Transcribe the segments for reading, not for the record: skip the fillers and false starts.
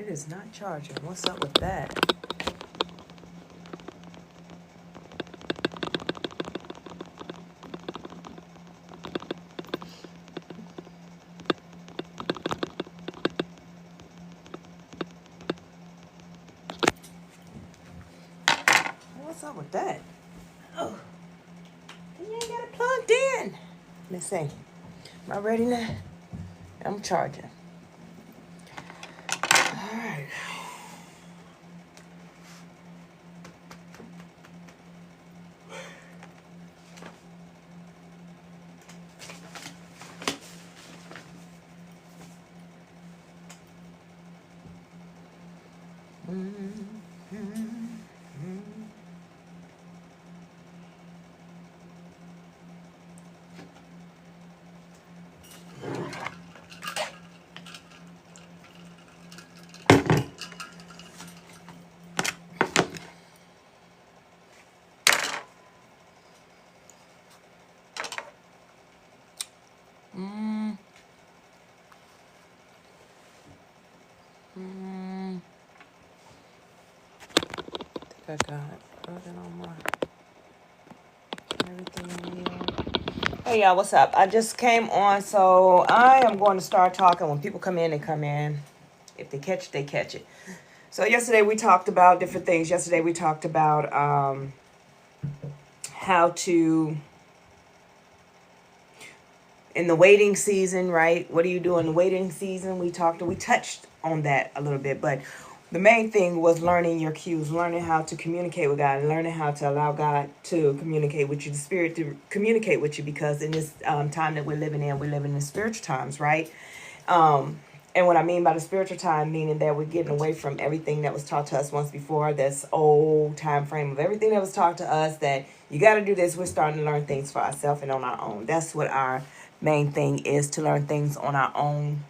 It is not charging. What's up with that? What's up with that? Oh, you ain't got it plugged in. Let me see. Am I ready now? I'm charging. All right. I got it on my everything. Hey y'all, what's up? I just came on, so I am going to start talking. When people come in, they come in. If they catch it, they catch it. So yesterday we talked about different things. Yesterday we talked about how to, in the waiting season, right? What do you do in the waiting season? We touched on that a little bit, but the main thing was learning your cues, learning how to communicate with God, learning how to allow God to communicate with you, the Spirit to communicate with you, because in this time that we're living in spiritual times, right? And what I mean by the spiritual time, meaning that we're getting away from everything that was taught to us once before, this old time frame of everything that was taught to us, that you got to do this. We're starting to learn things for ourselves and on our own. That's what our main thing is, to learn things on our own,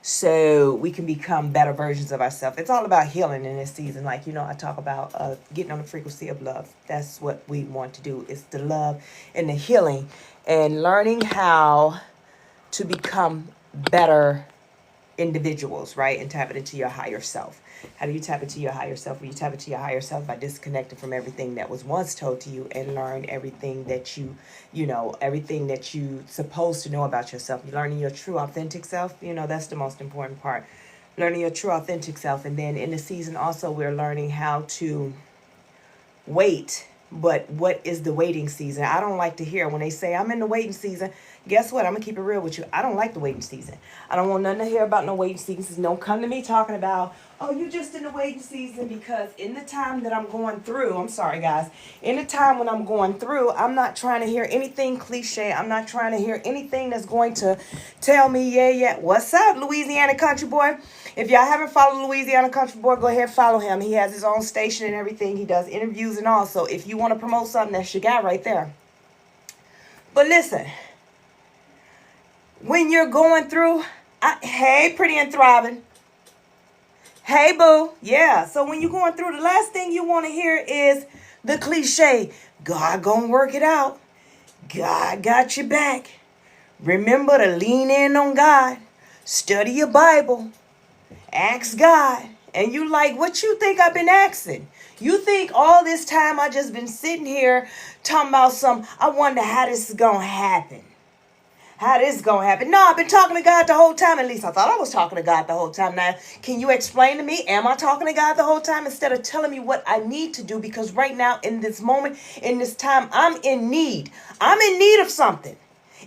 so we can become better versions of ourselves. It's all about healing in this season. Like, I talk about getting on the frequency of love. That's what we want to do. It's the love and the healing and learning how to become better individuals, right? And tap it into your higher self. How do you tap into your higher self? Well, you tap into your higher self by disconnecting from everything that was once told to you and learn everything that everything that you supposed to know about yourself. You're learning your true authentic self. That's the most important part. Learning your true authentic self. And then in the season also, we're learning how to wait. But what is the waiting season? I don't like to hear when they say I'm in the waiting season. Guess what? I'm going to keep it real with you. I don't like the waiting season. I don't want nothing to hear about no waiting season. Don't come to me talking about, oh, you just in the waiting season, because in the time that I'm going through, I'm sorry, guys, in the time when I'm going through, I'm not trying to hear anything cliche. I'm not trying to hear anything that's going to tell me, yeah. What's up, Louisiana Country Boy? If y'all haven't followed Louisiana Country Boy, go ahead and follow him. He has his own station and everything. He does interviews and all. So if you want to promote something, that's your guy right there. But listen, when you're going through, hey, pretty and thriving. Hey, boo. Yeah. So when you're going through, the last thing you want to hear is the cliche. God gonna work it out. God got your back. Remember to lean in on God. Study your Bible. Ask God. And you like, what you think I've been asking? You think all this time I just been sitting here talking about I wonder how this is going to happen. How this going to happen? No, I've been talking to God the whole time. At least I thought I was talking to God the whole time. Now, can you explain to me, am I talking to God the whole time, instead of telling me what I need to do? Because right now, in this moment, in this time, I'm in need. I'm in need of something.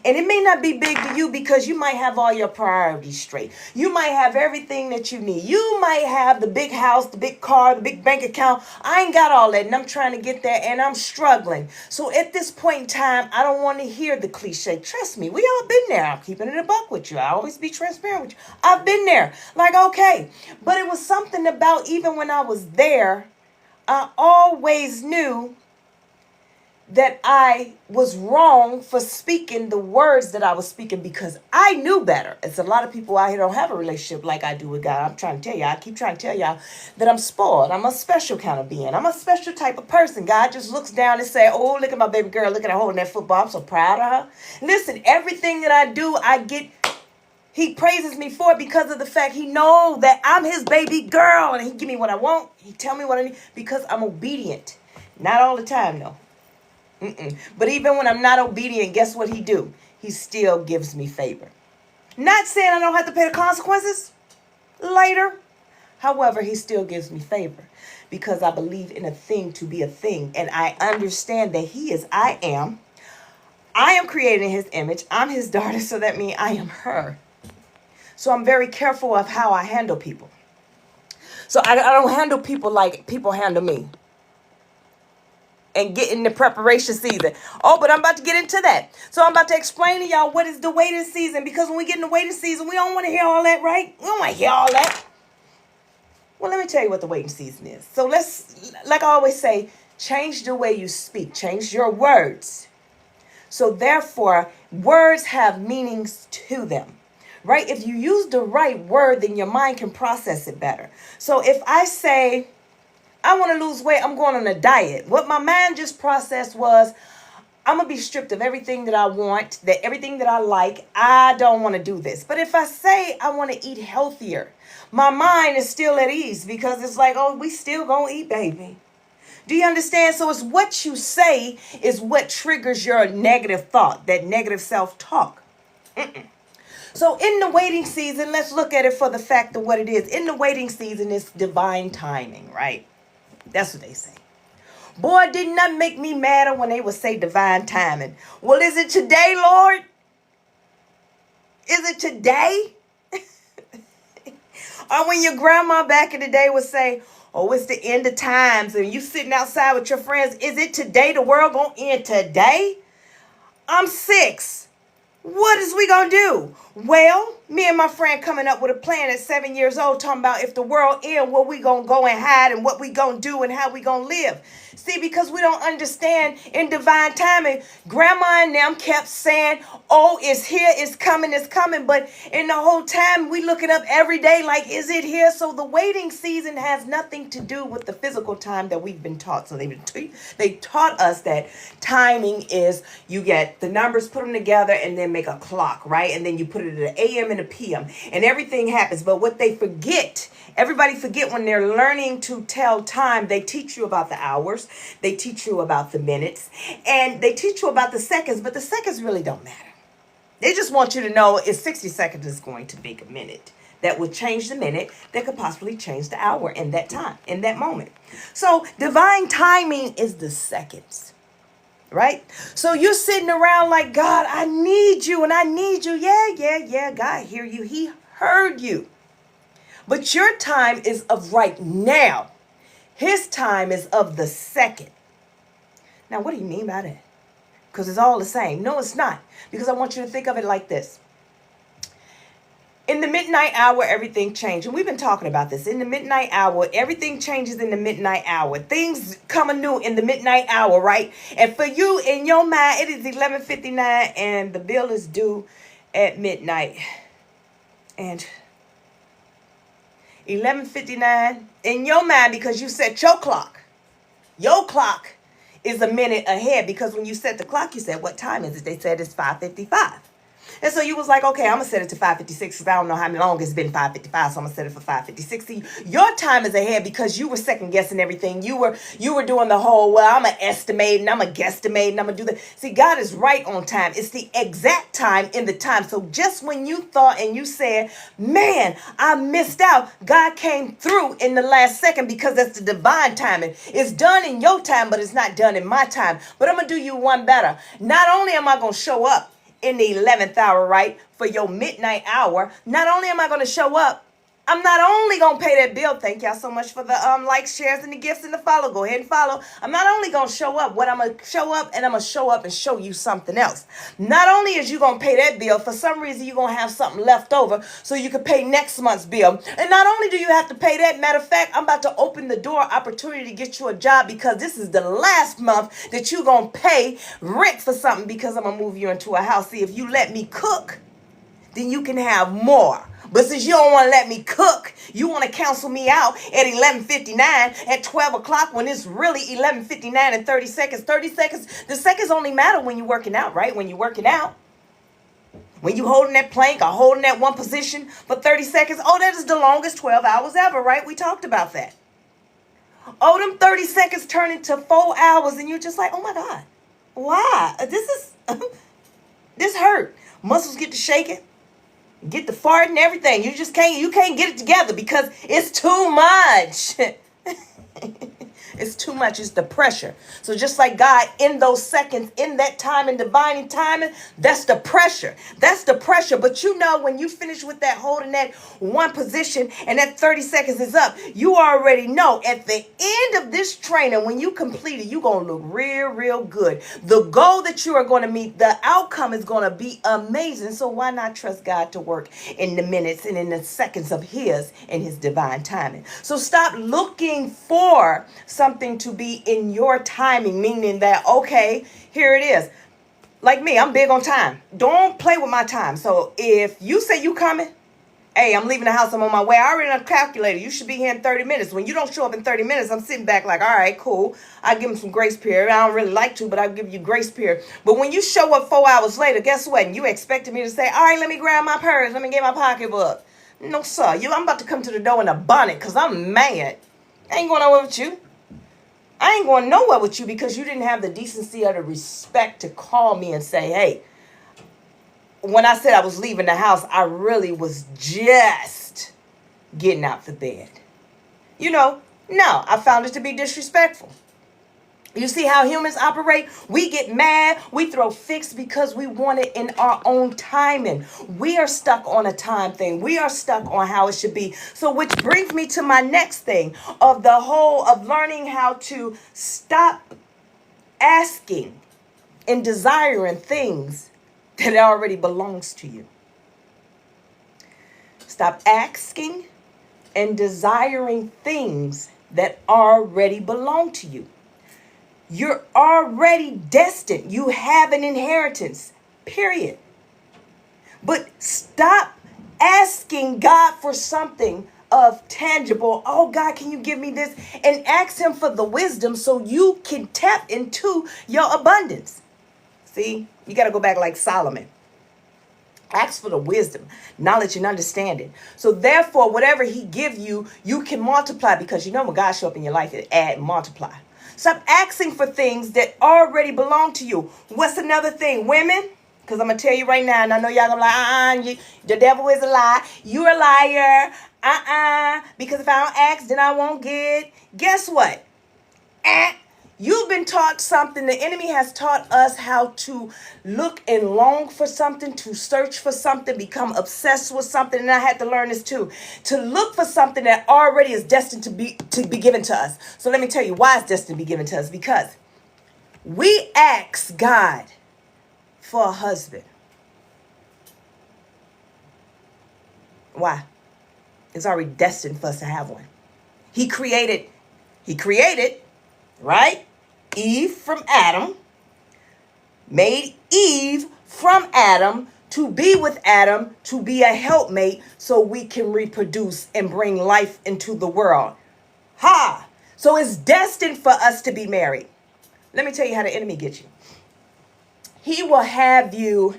And it may not be big to you, because you might have all your priorities straight. You might have everything that you need. You might have the big house, the big car, the big bank account. I ain't got all that, and I'm trying to get there, and I'm struggling. So at this point in time, I don't want to hear the cliche. Trust me, we all been there. I'm keeping it a buck with you. I always be transparent with you. I've been there. Like, okay. But it was something about, even when I was there, I always knew that I was wrong for speaking the words that I was speaking, because I knew better. It's a lot of people out here don't have a relationship like I do with God. I'm trying to tell y'all, I keep trying to tell y'all that I'm spoiled. I'm a special kind of being. I'm a special type of person. God just looks down and say, oh, look at my baby girl. Look at her holding that football. I'm so proud of her. Listen, everything that I do, I get He praises me for it because of the fact he know that I'm his baby girl and he give me what I want. He tell me what I need because I'm obedient. Not all the time, though. But even when I'm not obedient, guess what he do? He still gives me favor. Not saying I don't have to pay the consequences later. However, he still gives me favor because I believe in a thing to be a thing. And I understand that he is I am. I am created in his image. I'm his daughter, so that means I am her. So I'm very careful of how I handle people. So I don't handle people like people handle me. And get in the preparation season. Oh, but I'm about to get into that. So I'm about to explain to y'all what is the waiting season. Because when we get in the waiting season, we don't want to hear all that, right? We don't want to hear all that. Well, let me tell you what the waiting season is. So let's, like I always say, change the way you speak. Change your words. So therefore, words have meanings to them. Right? If you use the right word, then your mind can process it better. So if I say, I want to lose weight, I'm going on a diet. What my mind just processed was, I'm going to be stripped of everything that I want, that everything that I like. I don't want to do this. But if I say I want to eat healthier, my mind is still at ease because it's like, oh, we still going to eat, baby. Do you understand? So it's what you say is what triggers your negative thought, that negative self-talk. So in the waiting season, let's look at it for the fact of what it is. In the waiting season, it's divine timing, right? That's what they say. Boy, did not make me madder when they would say divine timing. Well, is it today, Lord? Is it today? Or when your grandma back in the day would say, oh, it's the end of times, and you sitting outside with your friends, is it today? The world gonna end today? I'm 6. What is we gonna do? Well, me and my friend coming up with a plan at 7 years old, talking about if the world ends, where we gonna go and hide and what we gonna do and how we gonna live. See, because we don't understand in divine timing, grandma and them kept saying, oh, it's here, it's coming, it's coming. But in the whole time, we looking up every day like, is it here? So the waiting season has nothing to do with the physical time that we've been taught. So they taught us that timing is you get the numbers, put them together, and then make a clock, right? And then you put it at an AM and a PM, and everything happens. But what they forget, everybody forget when they're learning to tell time, they teach you about the hours, they teach you about the minutes, and they teach you about the seconds, but the seconds really don't matter. They just want you to know if 60 seconds is going to make a minute. That would change the minute, that could possibly change the hour in that time, in that moment. So divine timing is the seconds. Right? So you're sitting around like, God, I need you and I need you. Yeah. God hear you. He heard you. But your time is of right now. His time is of the second. Now, what do you mean by that? Because it's all the same. No, it's not. Because I want you to think of it like this. In the midnight hour, everything changed. And we've been talking about this. In the midnight hour, everything changes in the midnight hour. Things come anew in the midnight hour, right? And for you, in your mind, it is 11:59 and the bill is due at midnight. And 11:59 in your mind, because you set your clock. Your clock is a minute ahead because when you set the clock, you said, what time is it? They said it's 5:55. And so you was like, okay, I'm going to set it to 5:56 because I don't know how long it's been 5:55, so I'm going to set it for 5:56. See, your time is ahead because you were second guessing everything. You were doing the whole, well, I'm going to estimate and I'm going to guesstimate and I'm going to do that. See, God is right on time. It's the exact time in the time. So just when you thought and you said, man, I missed out, God came through in the last second because that's the divine timing. It's done in your time, but it's not done in my time. But I'm going to do you one better. Not only am I going to show up in the 11th hour, right, for your midnight hour, not only am I going to show up, I'm not only going to pay that bill. Thank y'all so much for the likes, shares, and the gifts and the follow. Go ahead and follow. I'm not only going to show up, I'm going to show up and show you something else. Not only is you going to pay that bill, for some reason you're going to have something left over so you can pay next month's bill. And not only do you have to pay that, matter of fact, I'm about to open the door opportunity to get you a job because this is the last month that you're going to pay rent for something because I'm going to move you into a house. See, if you let me cook, then you can have more. But since you don't want to let me cook, you want to cancel me out at 11:59, at 12 o'clock when it's really 11:59 and 30 seconds. 30 seconds, the seconds only matter when you're working out, right? When you're working out. When you holding that plank or holding that one position for 30 seconds, oh, that is the longest 12 hours ever, right? We talked about that. Oh, them 30 seconds turn into 4 hours and you're just like, oh my God, why? This hurt. Muscles get to shaking, get to farting and everything. You can't get it together because it's too much. It's too much. It's the pressure. So just like God, in those seconds, in that time, in divine timing, that's the pressure. That's the pressure. But you know, when you finish with that holding that one position and that 30 seconds is up, you already know at the end of this training, when you complete it, you're going to look real, real good. The goal that you are going to meet, the outcome is going to be amazing. So why not trust God to work in the minutes and in the seconds of his and his divine timing? So stop looking for something to be in your timing, meaning that, okay, here it is. Like me, I'm big on time. Don't play with my time. So if you say you coming, hey, I'm leaving the house, I'm on my way. I already done calculated. You should be here in 30 minutes. When you don't show up in 30 minutes, I'm sitting back like, all right, cool. I give them some grace period. I don't really like to, but I'll give you grace period. But when you show up 4 hours later, guess what? And you expected me to say, all right, let me grab my purse. Let me get my pocketbook. No, sir. I'm about to come to the door in a bonnet because I'm mad. I ain't going nowhere with you. I ain't going nowhere with you because you didn't have the decency or the respect to call me and say, hey, when I said I was leaving the house, I really was just getting out the bed. No, I found it to be disrespectful. You see how humans operate? We get mad. We throw fits because we want it in our own timing. We are stuck on a time thing. We are stuck on how it should be. So which brings me to my next thing of the whole of learning how to stop asking and desiring things that already belongs to you. Stop asking and desiring things that already belong to you. You're already destined. You have an inheritance, period. But stop asking God for something of tangible. Oh, God, can you give me this? And ask him for the wisdom so you can tap into your abundance. See, you got to go back like Solomon. Ask for the wisdom, knowledge, and understanding. So therefore, whatever he give you, you can multiply because you know when God show up in your life, it add and multiply. Stop asking for things that already belong to you. What's another thing? Women, because I'm going to tell you right now, and I know y'all going to be like, the devil is a lie. You're a liar. Because if I don't ask, then I won't get. Guess what? You've been taught something. The enemy has taught us how to look and long for something, to search for something, become obsessed with something. And I had to learn this too, to look for something that already is destined to be given to us. So let me tell you why it's destined to be given to us. Because we ask God for a husband. Why? It's already destined for us to have one. He created, right? Eve from Adam, made Eve from Adam to be with Adam, to be a helpmate so we can reproduce and bring life into the world. So it's destined for us to be married. Let me tell you how the enemy gets you. He will have you,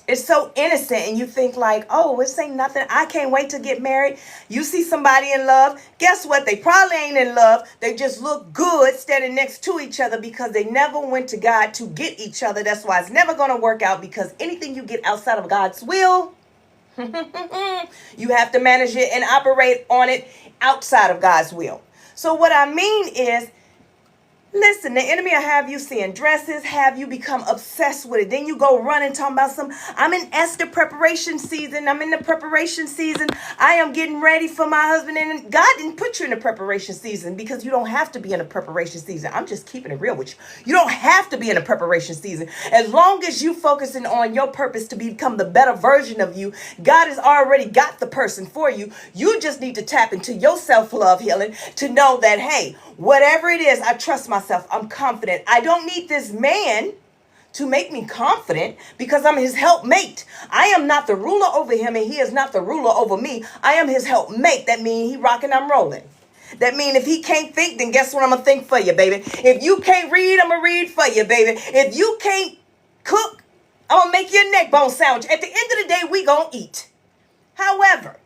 it's so innocent and you think like, oh, this ain't nothing. I can't wait to get married. You see somebody in love. Guess what? They probably ain't in love. They just look good standing next to each other because they never went to God to get each other. That's why it's never going to work out because anything you get outside of God's will, you have to manage it and operate on it outside of God's will. So what I mean is, listen, the enemy will have you seeing dresses, have you become obsessed with it. Then you go running talking about I'm in Esther preparation season. I'm in the preparation season. I am getting ready for my husband. And God didn't put you in the preparation season because you don't have to be in a preparation season. I'm just keeping it real with you. You don't have to be in a preparation season. As long as you focusing on your purpose to become the better version of you, God has already got the person for you. You just need to tap into your self-love healing to know that, hey, whatever it is, I trust myself. I'm confident. I don't need this man to make me confident because I'm his helpmate. I am not the ruler over him and he is not the ruler over me. I am his helpmate. That means he rocking, I'm rolling. That means if he can't think, then guess what? I'm going to think for you, baby. If you can't read, I'm going to read for you, baby. If you can't cook, I'm going to make you a neck bone sandwich. At the end of the day, we going to eat. However,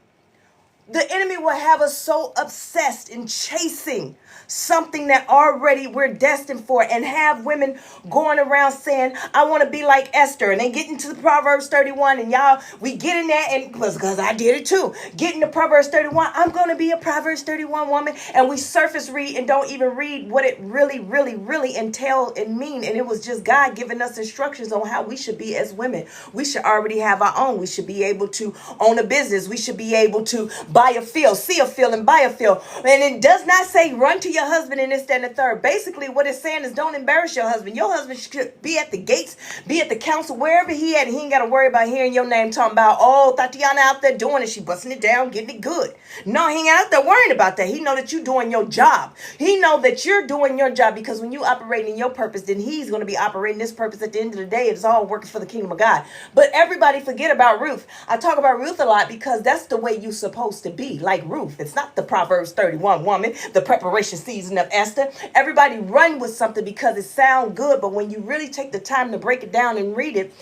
the enemy will have us so obsessed in chasing something that already we're destined for, and have women going around saying, I want to be like Esther. And they get into the Proverbs 31, and y'all, we get in there, and because I did it too, get into Proverbs 31, I'm going to be a Proverbs 31 woman, and we surface read and don't even read what it really entail and mean. And it was just God giving us instructions on how we should be as women. We should already have our own. We should be able to own a business. We should be able to buy a field, see a field, and buy a field. And it does not say run to your husband in this, that, and the third. Basically, what it's saying is don't embarrass your husband. Your husband should be at the gates, be at the council, wherever he at. And he ain't got to worry about hearing your name talking about, oh, Tatiana out there doing it. She busting it down, getting it good. No, he ain't out there worrying about that. He know that you doing your job. He know that you're doing your job, because when you operating in your purpose, then he's going to be operating this purpose. At the end of the day, it's all working for the kingdom of God. But everybody forget about Ruth. I talk about Ruth a lot because that's the way you're supposed to be, like Ruth. It's not the Proverbs 31 woman, the preparation season of Esther. Everybody run with something because it sounds good, but when you really take the time to break it down and read it,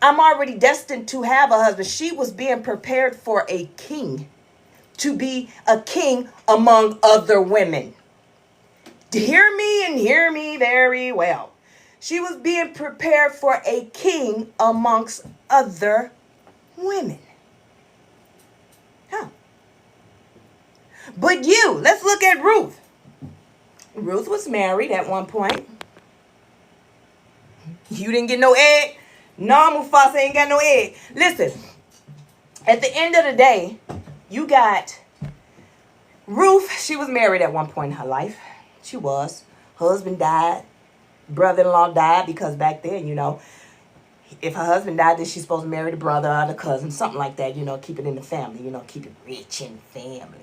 I'm already destined to have a husband. She was being prepared for a king, to be a king among other women. Hear me and hear me very well. She was being prepared for a king amongst other women. Huh. But let's look at Ruth. Ruth was married at one point. You didn't get no egg. No, Mufasa ain't got no egg. Listen, at the end of the day, you got Ruth. She was married at one point in her life. She was. Husband died. Brother-in-law died, because back then, if her husband died, then she's supposed to marry the brother or the cousin, something like that, keep it in the family, keep it rich in the family.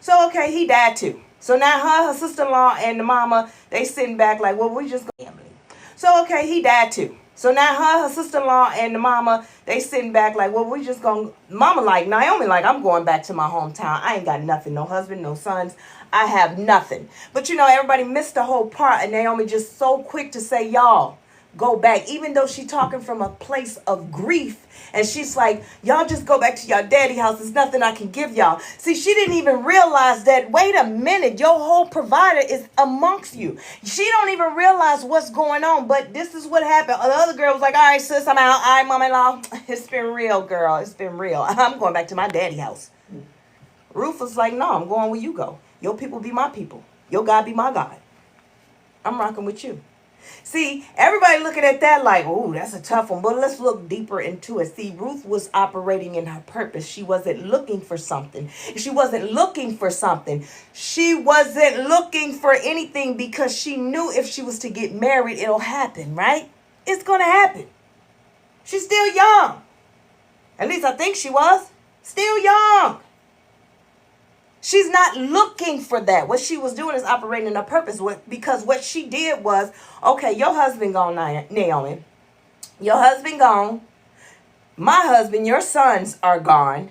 So, okay, he died too. So now her sister-in-law and the mama, they sitting back like, well, we just going to family. So, okay, he died too. So now her sister-in-law and the mama, they sitting back like, well, we just going to, mama like, Naomi like, I'm going back to my hometown. I ain't got nothing, no husband, no sons. I have nothing. But everybody missed the whole part, and Naomi just so quick to say, y'all, go back. Even though she talking from a place of grief, and she's like, y'all just go back to your daddy house. There's nothing I can give y'all. See, she didn't even realize that, wait a minute, your whole provider is amongst you. She don't even realize what's going on, but this is what happened. The other girl was like, all right, sis, I'm out. All right, mama-in-law, it's been real, girl. It's been real. I'm going back to my daddy house. Ruth was like, no, I'm going where you go. Your people be my people. Your God be my God. I'm rocking with you. See, everybody looking at that like, oh, that's a tough one. But let's look deeper into it. See, Ruth was operating in her purpose. She wasn't looking for something. She wasn't looking for something. She wasn't looking for anything, because she knew if she was to get married, it'll happen, right? It's going to happen. She's still young. At least I think she was. Still young. She's not looking for that. What she was doing is operating in her purpose. Because what she did was, okay, your husband gone, Naomi. Your husband gone. My husband, your sons are gone.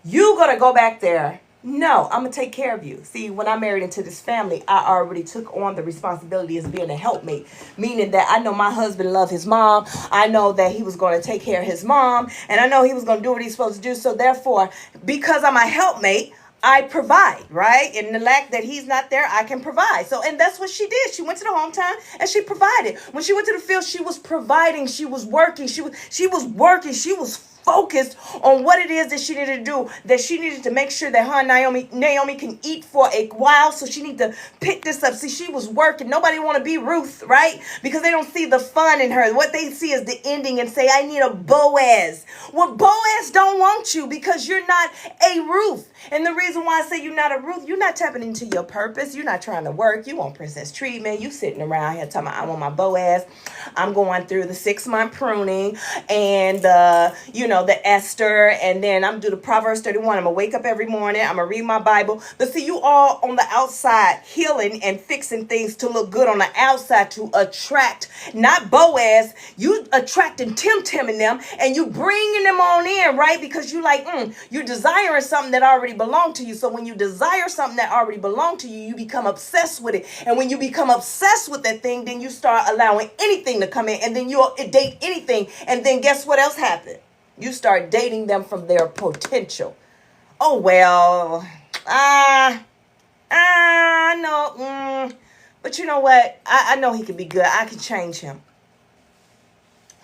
You gonna go back there. No, I'm going to take care of you. See, when I married into this family, I already took on the responsibility as being a helpmate, meaning that I know my husband loved his mom. I know that he was going to take care of his mom, and I know he was going to do what he's supposed to do. So therefore, because I'm a helpmate, I provide, right? In the lack that he's not there, I can provide. So, and that's what she did. She went to the hometown and she provided. When she went to the field, she was providing. She was working. She was working. She was focused on what it is that she needed to do, that she needed to make sure that her and Naomi can eat for a while. So she needed to pick this up. See, she was working. Nobody want to be Ruth, right? Because they don't see the fun in her. What they see is the ending and say, I need a Boaz. Well, Boaz don't want you because you're not a Ruth. And the reason why I say you're not a Ruth, you're not tapping into your purpose. You're not trying to work. You want princess treatment. You sitting around here talking about, I want my Boaz. I'm going through the 6-month pruning and, the Esther, and then I'm do the Proverbs 31. I'm gonna wake up every morning. I'm gonna read my Bible. But see, you all on the outside healing and fixing things to look good on the outside to attract, not Boaz. You attracting Tim in them, and you bringing them on in, right? Because you like, you're desiring something that already belonged to you. So when you desire something that already belonged to you, you become obsessed with it. And when you become obsessed with that thing, then you start allowing anything to come in, and then you'll date anything. And then guess what else happened? You start dating them from their potential. Oh, well, no. But you know what? I know he can be good. I can change him.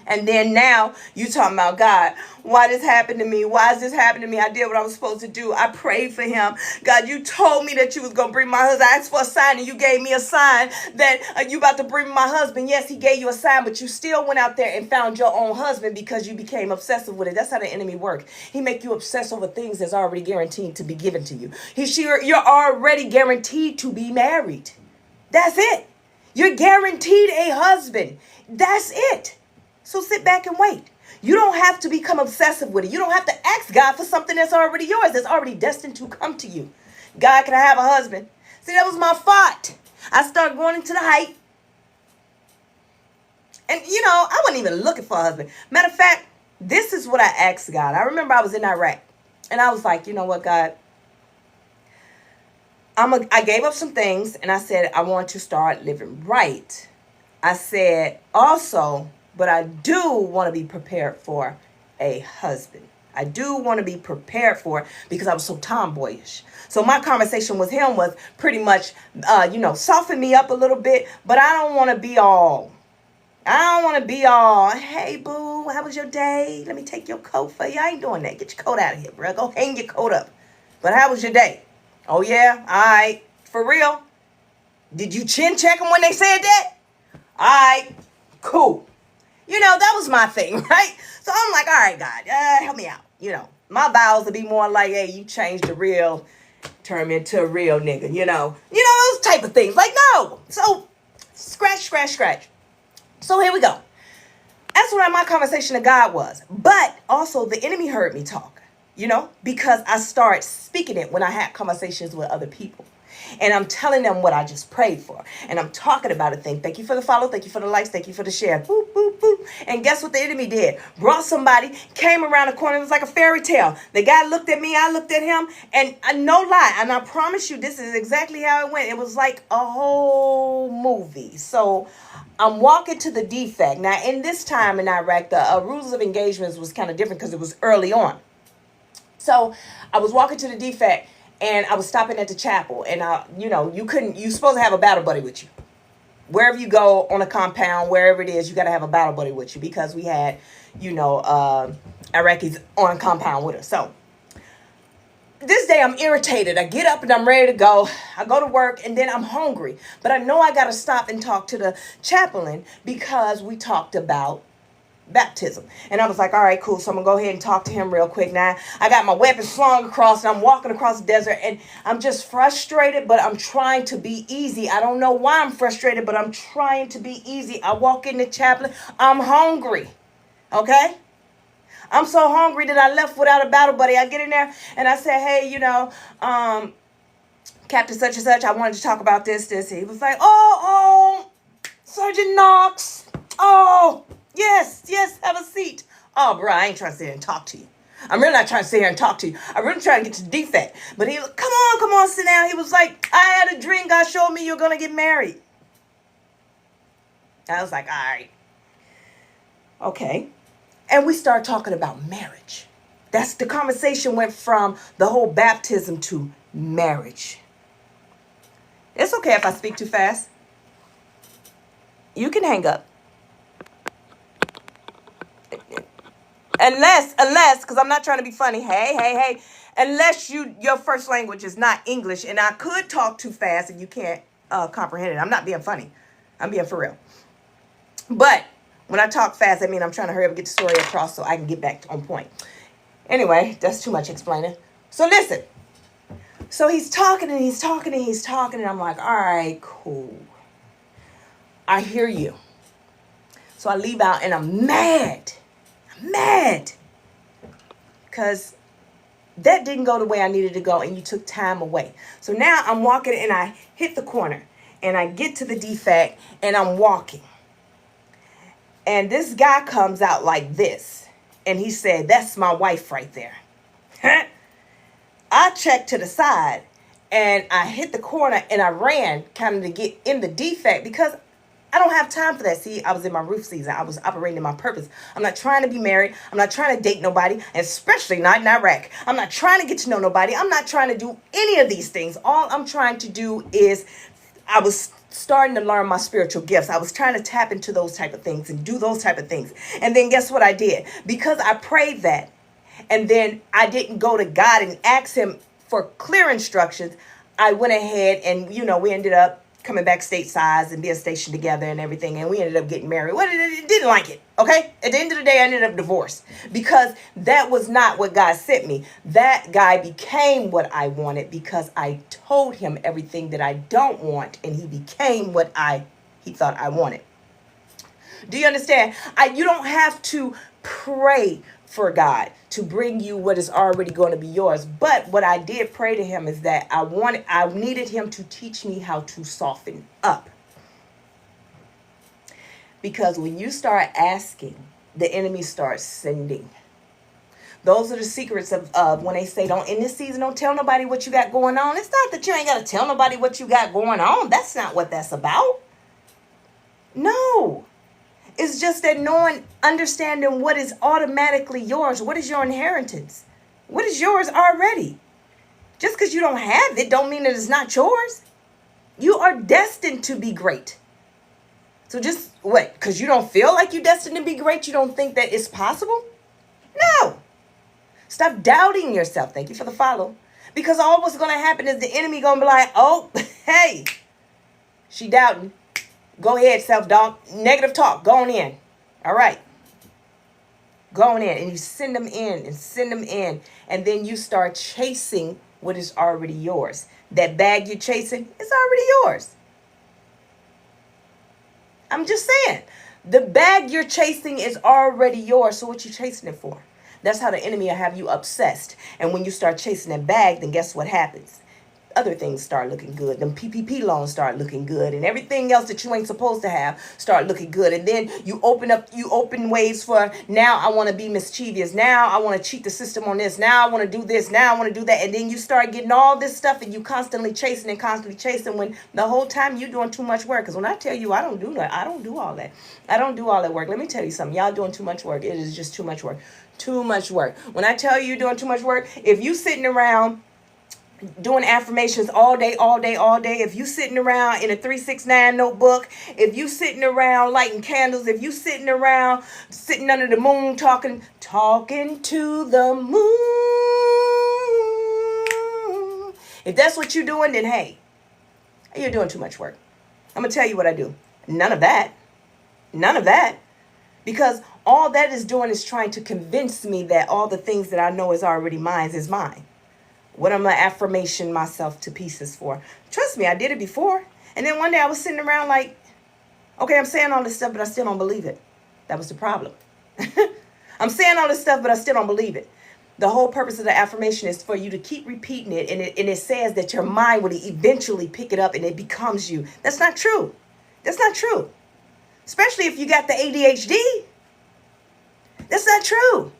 And then now you talking about, God, why this happened to me? Why is this happening to me? I did what I was supposed to do. I prayed for him. God, you told me that you was going to bring my husband. I asked for a sign, and you gave me a sign that you about to bring my husband. Yes, he gave you a sign, but you still went out there and found your own husband because you became obsessive with it. That's how the enemy works. He make you obsess over things that's already guaranteed to be given to you. You're already guaranteed to be married. That's it. You're guaranteed a husband. That's it. So sit back and wait. You don't have to become obsessive with it. You don't have to ask God for something that's already yours, that's already destined to come to you. God, can I have a husband? See, that was my fault. I started going into the height. And, I wasn't even looking for a husband. Matter of fact, this is what I asked God. I remember I was in Iraq. And I was like, you know what, God? I gave up some things. And I said, I want to start living right. I said, also, but I do want to be prepared for a husband. I do want to be prepared for it because I was so tomboyish. So my conversation with him was pretty much, soften me up a little bit, but I don't want to be all. Hey, boo, how was your day? Let me take your coat for you. I ain't doing that. Get your coat out of here, bro. Go hang your coat up. But how was your day? Oh, yeah. All right. For real? Did you chin check them when they said that? All right. Cool. That was my thing, right? So I'm like, all right, God, help me out. My vows to be more like, hey, you changed the real, turn me into a real nigga, those type of things. Like, no. So scratch. So here we go. That's what my conversation to God was. But also the enemy heard me talk, because I started speaking it when I had conversations with other people. And I'm telling them what I just prayed for. And I'm talking about a thing. Thank you for the follow. Thank you for the likes. Thank you for the share. Boop, boop, boop. And guess what the enemy did? Brought somebody, came around the corner. It was like a fairy tale. The guy looked at me. I looked at him. And no lie. And I promise you, this is exactly how it went. It was like a whole movie. So I'm walking to the defect. Now, in this time in Iraq, the rules of engagements was kind of different because it was early on. So I was walking to the defect. And I was stopping at the chapel, and you're supposed to have a battle buddy with you. Wherever you go on a compound, wherever it is, you got to have a battle buddy with you because we had, Iraqis on compound with us. So this day I'm irritated. I get up and I'm ready to go. I go to work and then I'm hungry, but I know I got to stop and talk to the chaplain because we talked about baptism. And I was like, all right, cool. So I'm gonna go ahead and talk to him real quick. Now I got my weapon slung across and I'm walking across the desert and I'm just frustrated, but I'm trying to be easy. I don't know why I'm frustrated, but I'm trying to be easy. I walk in the chaplain. I'm hungry. Okay. I'm so hungry that I left without a battle buddy. I get in there and I say, hey, Captain such and such, I wanted to talk about this. He was like, oh, Sergeant Knox. Oh, yes, have a seat. Oh, bro, I ain't trying to sit here and talk to you. I'm really not trying to sit here and talk to you. I'm really trying to get to the defect. But he was, come on, sit down. He was like, I had a dream. God showed me you're going to get married. I was like, all right. Okay. And we started talking about marriage. That's the conversation went from the whole baptism to marriage. It's okay if I speak too fast. You can hang up. Unless, because I'm not trying to be funny. Hey. Unless your first language is not English, and I could talk too fast and you can't comprehend it. I'm not being funny. I'm being for real. But when I talk fast, I mean I'm trying to hurry up and get the story across so I can get back on point. Anyway, that's too much explaining. So listen. So he's talking, and I'm like, all right, cool. I hear you. So I leave out and I'm mad. because that didn't go the way I needed to go, and you took time away. So now I'm walking, and I hit the corner, and I get to the defect, and I'm walking. And this guy comes out like this, and he said, "That's my wife right there." I checked to the side, and I hit the corner, and I ran kind of to get in the defect because I don't have time for that. See, I was in my roof season. I was operating in my purpose. I'm not trying to be married. I'm not trying to date nobody, especially not in Iraq. I'm not trying to get to know nobody. I'm not trying to do any of these things. All I'm trying to do is, I was starting to learn my spiritual gifts. I was trying to tap into those type of things and do those type of things. And then guess what I did? Because I prayed that, and then I didn't go to God and ask him for clear instructions, I went ahead and, we ended up coming back stateside and being stationed together and everything. And we ended up getting married. Well, I didn't like it. Okay. At the end of the day, I ended up divorced because that was not what God sent me. That guy became what I wanted because I told him everything that I don't want. And he became what he thought I wanted. Do you understand? You don't have to pray for God to bring you what is already going to be yours. But what I did pray to him is that I needed him to teach me how to soften up. Because when you start asking, the enemy starts sending. Those are the secrets of when they say, don't, in this season, don't tell nobody what you got going on. It's not that you ain't got to tell nobody what you got going on. That's not what that's about. No. It's just that understanding what is automatically yours. What is your inheritance? What is yours already? Just because you don't have it don't mean that it's not yours. You are destined to be great. So just what? Because you don't feel like you're destined to be great, you don't think that it's possible? No. Stop doubting yourself. Thank you for the follow. Because all what's going to happen is the enemy going to be like, oh, hey, she doubting. Go ahead, self-dog. Negative talk. Go on in. All right. Go on in. And you send them in and send them in. And then you start chasing what is already yours. That bag you're chasing is already yours. I'm just saying. The bag you're chasing is already yours. So what you chasing it for? That's how the enemy will have you obsessed. And when you start chasing that bag, then guess what happens? Other things start looking good. Them PPP loans start looking good, and everything else that you ain't supposed to have start looking good. And then you open ways for, now I want to be mischievous. Now I want to cheat the system on this. Now I want to do this. Now I want to do that. And then you start getting all this stuff, and you constantly chasing when the whole time you're doing too much work. Because when I tell you I don't do that, I don't do all that. I don't do all that work. Let me tell you something. Y'all doing too much work. It is just too much work. Too much work. When I tell you you're doing too much work, if you sitting around doing affirmations all day, if you sitting around in a 369 notebook, if you sitting around lighting candles, if you sitting around sitting under the moon talking to the moon, if that's what you're doing, then hey, you're doing too much work. I'm gonna tell you what I do. None of that. Because all that is doing is trying to convince me that all the things that I know is already mine is mine. What am I affirmation myself to pieces for? Trust me, I did it before. And then one day I was sitting around like, okay, I'm saying all this stuff, but I still don't believe it. That was the problem. I'm saying all this stuff, but I still don't believe it. The whole purpose of the affirmation is for you to keep repeating it. And it says that your mind will eventually pick it up and it becomes you. That's not true. That's not true. Especially if you got the ADHD. That's not true.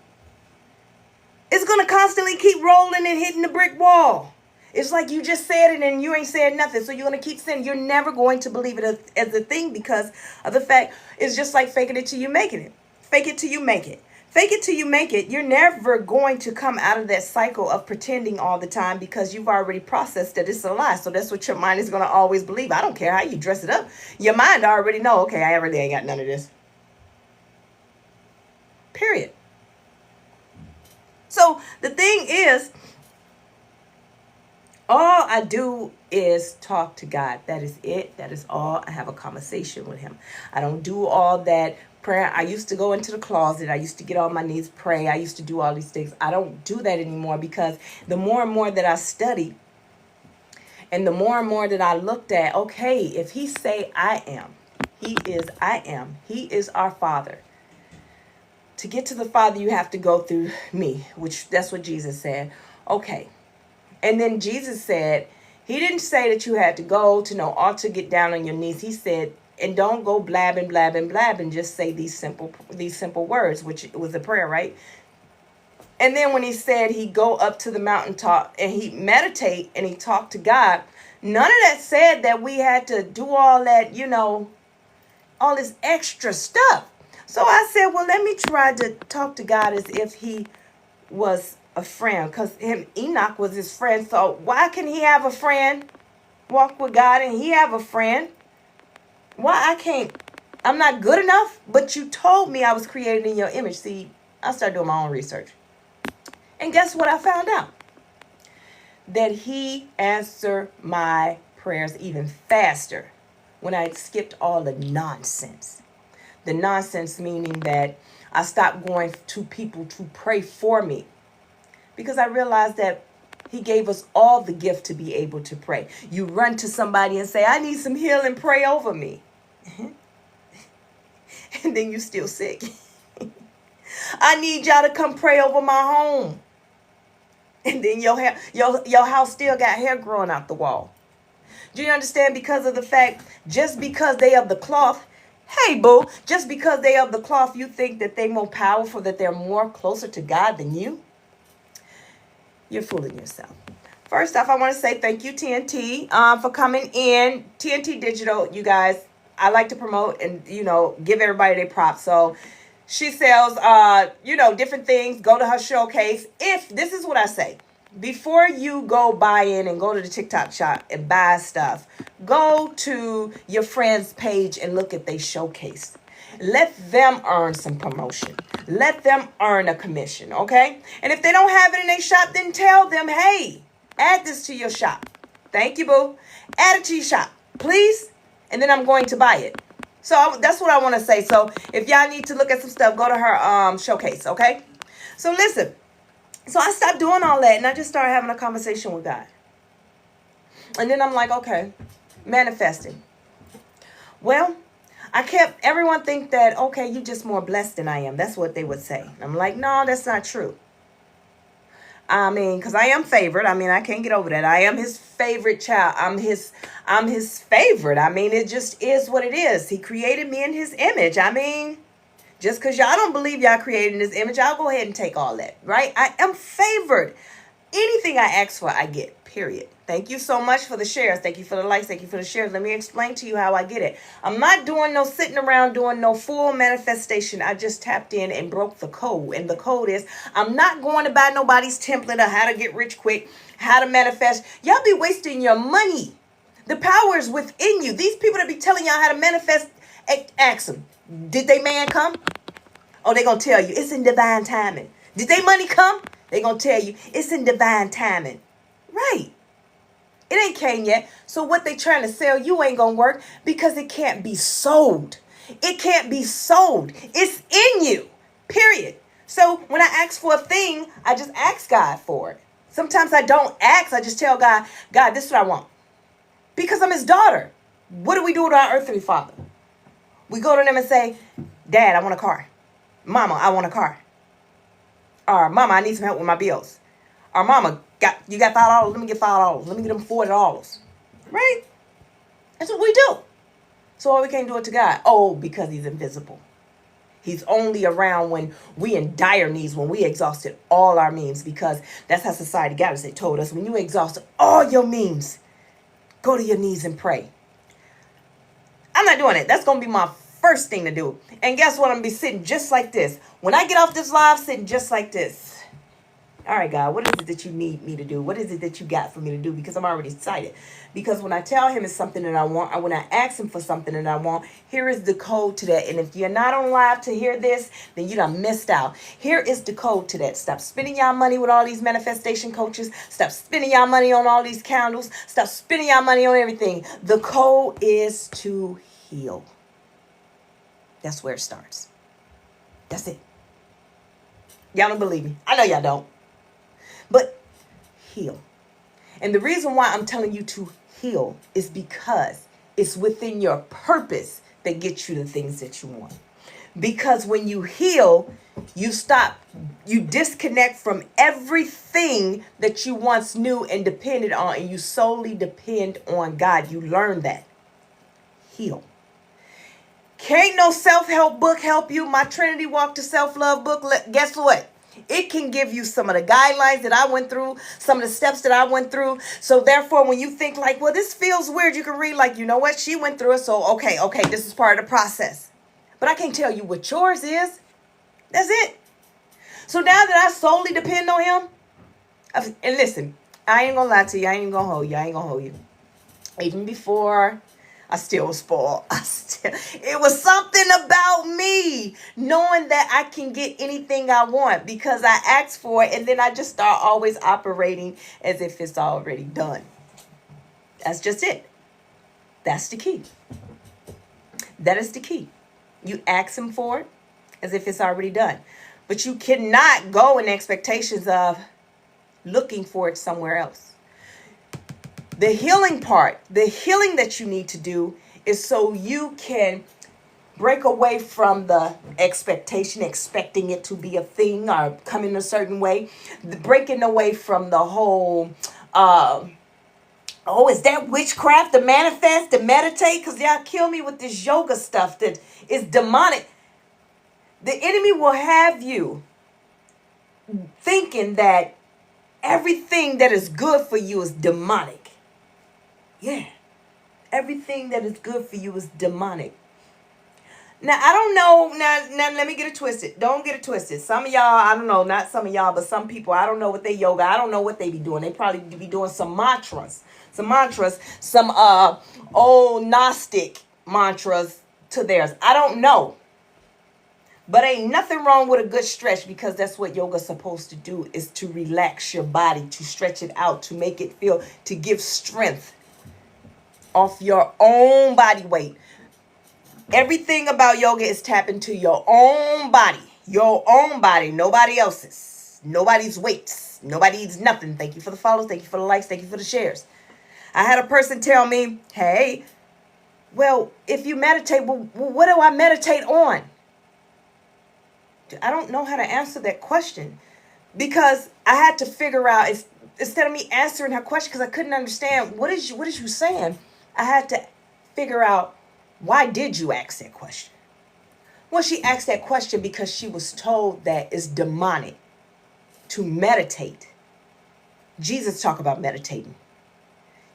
It's going to constantly keep rolling and hitting the brick wall. It's like you just said it and you ain't said nothing. So you're going to keep saying, you're never going to believe it as a thing because of the fact it's just like faking it till you making it. Fake it till you make it. Fake it till you make it. You're never going to come out of that cycle of pretending all the time because you've already processed that it's a lie. So that's what your mind is going to always believe. I don't care how you dress it up. Your mind already know, okay, I really ain't got none of this. Period. So the thing is, all I do is talk to God. That is it. That is all. I have a conversation with him. I don't do all that prayer. I used to go into the closet. I used to get on my knees, pray. I used to do all these things. I don't do that anymore because the more and more that I study and the more and more that I looked at, okay, if he say I am, he is I am. He is our Father. To get to the Father, you have to go through me, which that's what Jesus said. Okay. And then Jesus said, he didn't say that you had to go to no altar, get down on your knees. He said, and don't go blabbing, just say these simple words, which was a prayer, right? And then when he said he go up to the mountain top and he meditate and he talked to God, none of that said that we had to do all that, all this extra stuff. So I said, well, let me try to talk to God as if he was a friend, because Enoch was his friend. So why can he have a friend, walk with God, and he have a friend? Why I can't? I'm not good enough, but you told me I was created in your image. See, I started doing my own research. And guess what I found out? That he answered my prayers even faster when I skipped all the nonsense. The nonsense meaning that I stopped going to people to pray for me, because I realized that he gave us all the gift to be able to pray. You run to somebody and say, I need some healing, pray over me. And then you still sick. I need y'all to come pray over my home. And then your house still got hair growing out the wall. Do you understand? Because of the fact, just because they of the cloth, hey boo, just because they of the cloth, you think that they more powerful, that they're more closer to God than you? You're fooling yourself. First off, I want to say thank you, TNT, for coming in. TNT Digital, you guys, I like to promote and, give everybody their props. So she sells, different things. Go to her showcase. This is what I say. Before you go buy in and go to the TikTok shop and buy stuff, go to your friend's page and look at their showcase. Let them earn some promotion. Let them earn a commission, okay? And if they don't have it in their shop, then tell them, hey, add this to your shop. Thank you, boo. Add it to your shop, please. And then I'm going to buy it. So that's what I want to say. So if y'all need to look at some stuff, go to her showcase, okay? So listen. So I stopped doing all that and I just started having a conversation with God. And then I'm like, okay, manifesting. Well, everyone think that, okay, you just more blessed than I am. That's what they would say. I'm like, no, that's not true. I mean, because I am favored. I mean, I can't get over that. I am his favorite child. I'm his favorite. I mean, it just is what it is. He created me in his image. I mean, just because y'all don't believe y'all created in this image, I'll go ahead and take all that, right? I am favored. Anything I ask for, I get, period. Thank you so much for the shares. Thank you for the likes. Thank you for the shares. Let me explain to you how I get it. I'm not doing no sitting around doing no full manifestation. I just tapped in and broke the code. And the code is, I'm not going to buy nobody's template of how to get rich quick, how to manifest. Y'all be wasting your money. The power is within you. These people that be telling y'all how to manifest, ask them, did they man come? Oh, they going to tell you, it's in divine timing. Did they money come? They going to tell you, it's in divine timing. Right. It ain't came yet. So what they trying to sell you ain't going to work because it can't be sold. It can't be sold. It's in you. Period. So when I ask for a thing, I just ask God for it. Sometimes I don't ask. I just tell God, God, this is what I want. Because I'm his daughter. What do we do with our earthly father? We go to them and say, Dad, I want a car. Mama, I want a car. Or Mama, I need some help with my bills. Or Mama, you got $5? Let me get $5. Let me get them $40. Right? That's what we do. So why we can't do it to God? Oh, because he's invisible. He's only around when we in dire needs, when we exhausted all our means, because that's how society got us. They told us, when you exhausted all your means, go to your knees and pray. I'm not doing it. That's going to be my first thing to do. And guess what? I'm going to be sitting just like this. When I get off this live, sitting just like this. All right, God, what is it that you need me to do? What is it that you got for me to do? Because I'm already excited. Because when I tell him it's something that I want, or when I ask him for something that I want, here is the code to that. And if you're not on live to hear this, then you done missed out. Here is the code to that. Stop spending y'all money with all these manifestation coaches. Stop spending y'all money on all these candles. Stop spending y'all money on everything. The code is to heal. That's where it starts. That's it. Y'all don't believe me. I know y'all don't. But heal. And the reason why I'm telling you to heal is because it's within your purpose that gets you the things that you want. Because when you heal, you disconnect from everything that you once knew and depended on, and you solely depend on God. You learn that. Heal. Can't no self-help book help you. My Trinity Walk to Self-Love book, guess what? It can give you some of the guidelines that I went through, some of the steps that I went through. So therefore, when you think like, well, this feels weird, you can read like, you know what? She went through it. So, okay, this is part of the process. But I can't tell you what yours is. That's it. So now that I solely depend on him, and listen, I ain't gonna lie to you. I ain't gonna hold you. Even before, I still was spoiled. It was something about me knowing that I can get anything I want because I asked for it, and then I just start always operating as if it's already done. That's just it. That's the key. That is the key. You ask him for it as if it's already done. But you cannot go in expectations of looking for it somewhere else. The healing part, the healing that you need to do is so you can break away from the expectation, expecting it to be a thing or come in a certain way. Breaking away from the whole, is that witchcraft to manifest, to meditate? Because y'all kill me with this yoga stuff that is demonic. The enemy will have you thinking that everything that is good for you is demonic. Yeah. Everything that is good for you is demonic. Now, I don't know. Now let me get it twisted. Don't get it twisted. Some of y'all, I don't know, not some of y'all, but some people, I don't know what they yoga. I don't know what they be doing. They probably be doing some mantras. Some old Gnostic mantras to theirs. I don't know. But ain't nothing wrong with a good stretch because that's what yoga's supposed to do, is to relax your body, to stretch it out, to make it feel, to give strength off your own body weight. Everything about yoga is tapping to your own body, nobody else's, nobody's weights, nobody's nothing. Thank you for the follows. Thank you for the likes. Thank you for the shares. I had a person tell me, hey, well, if you meditate, well, what do I meditate on? I don't know how to answer that question because I had to figure out, instead of me answering her question, because I couldn't understand what is you saying, I had to figure out, why did you ask that question? Well, she asked that question because she was told that it's demonic to meditate. Jesus talked about meditating.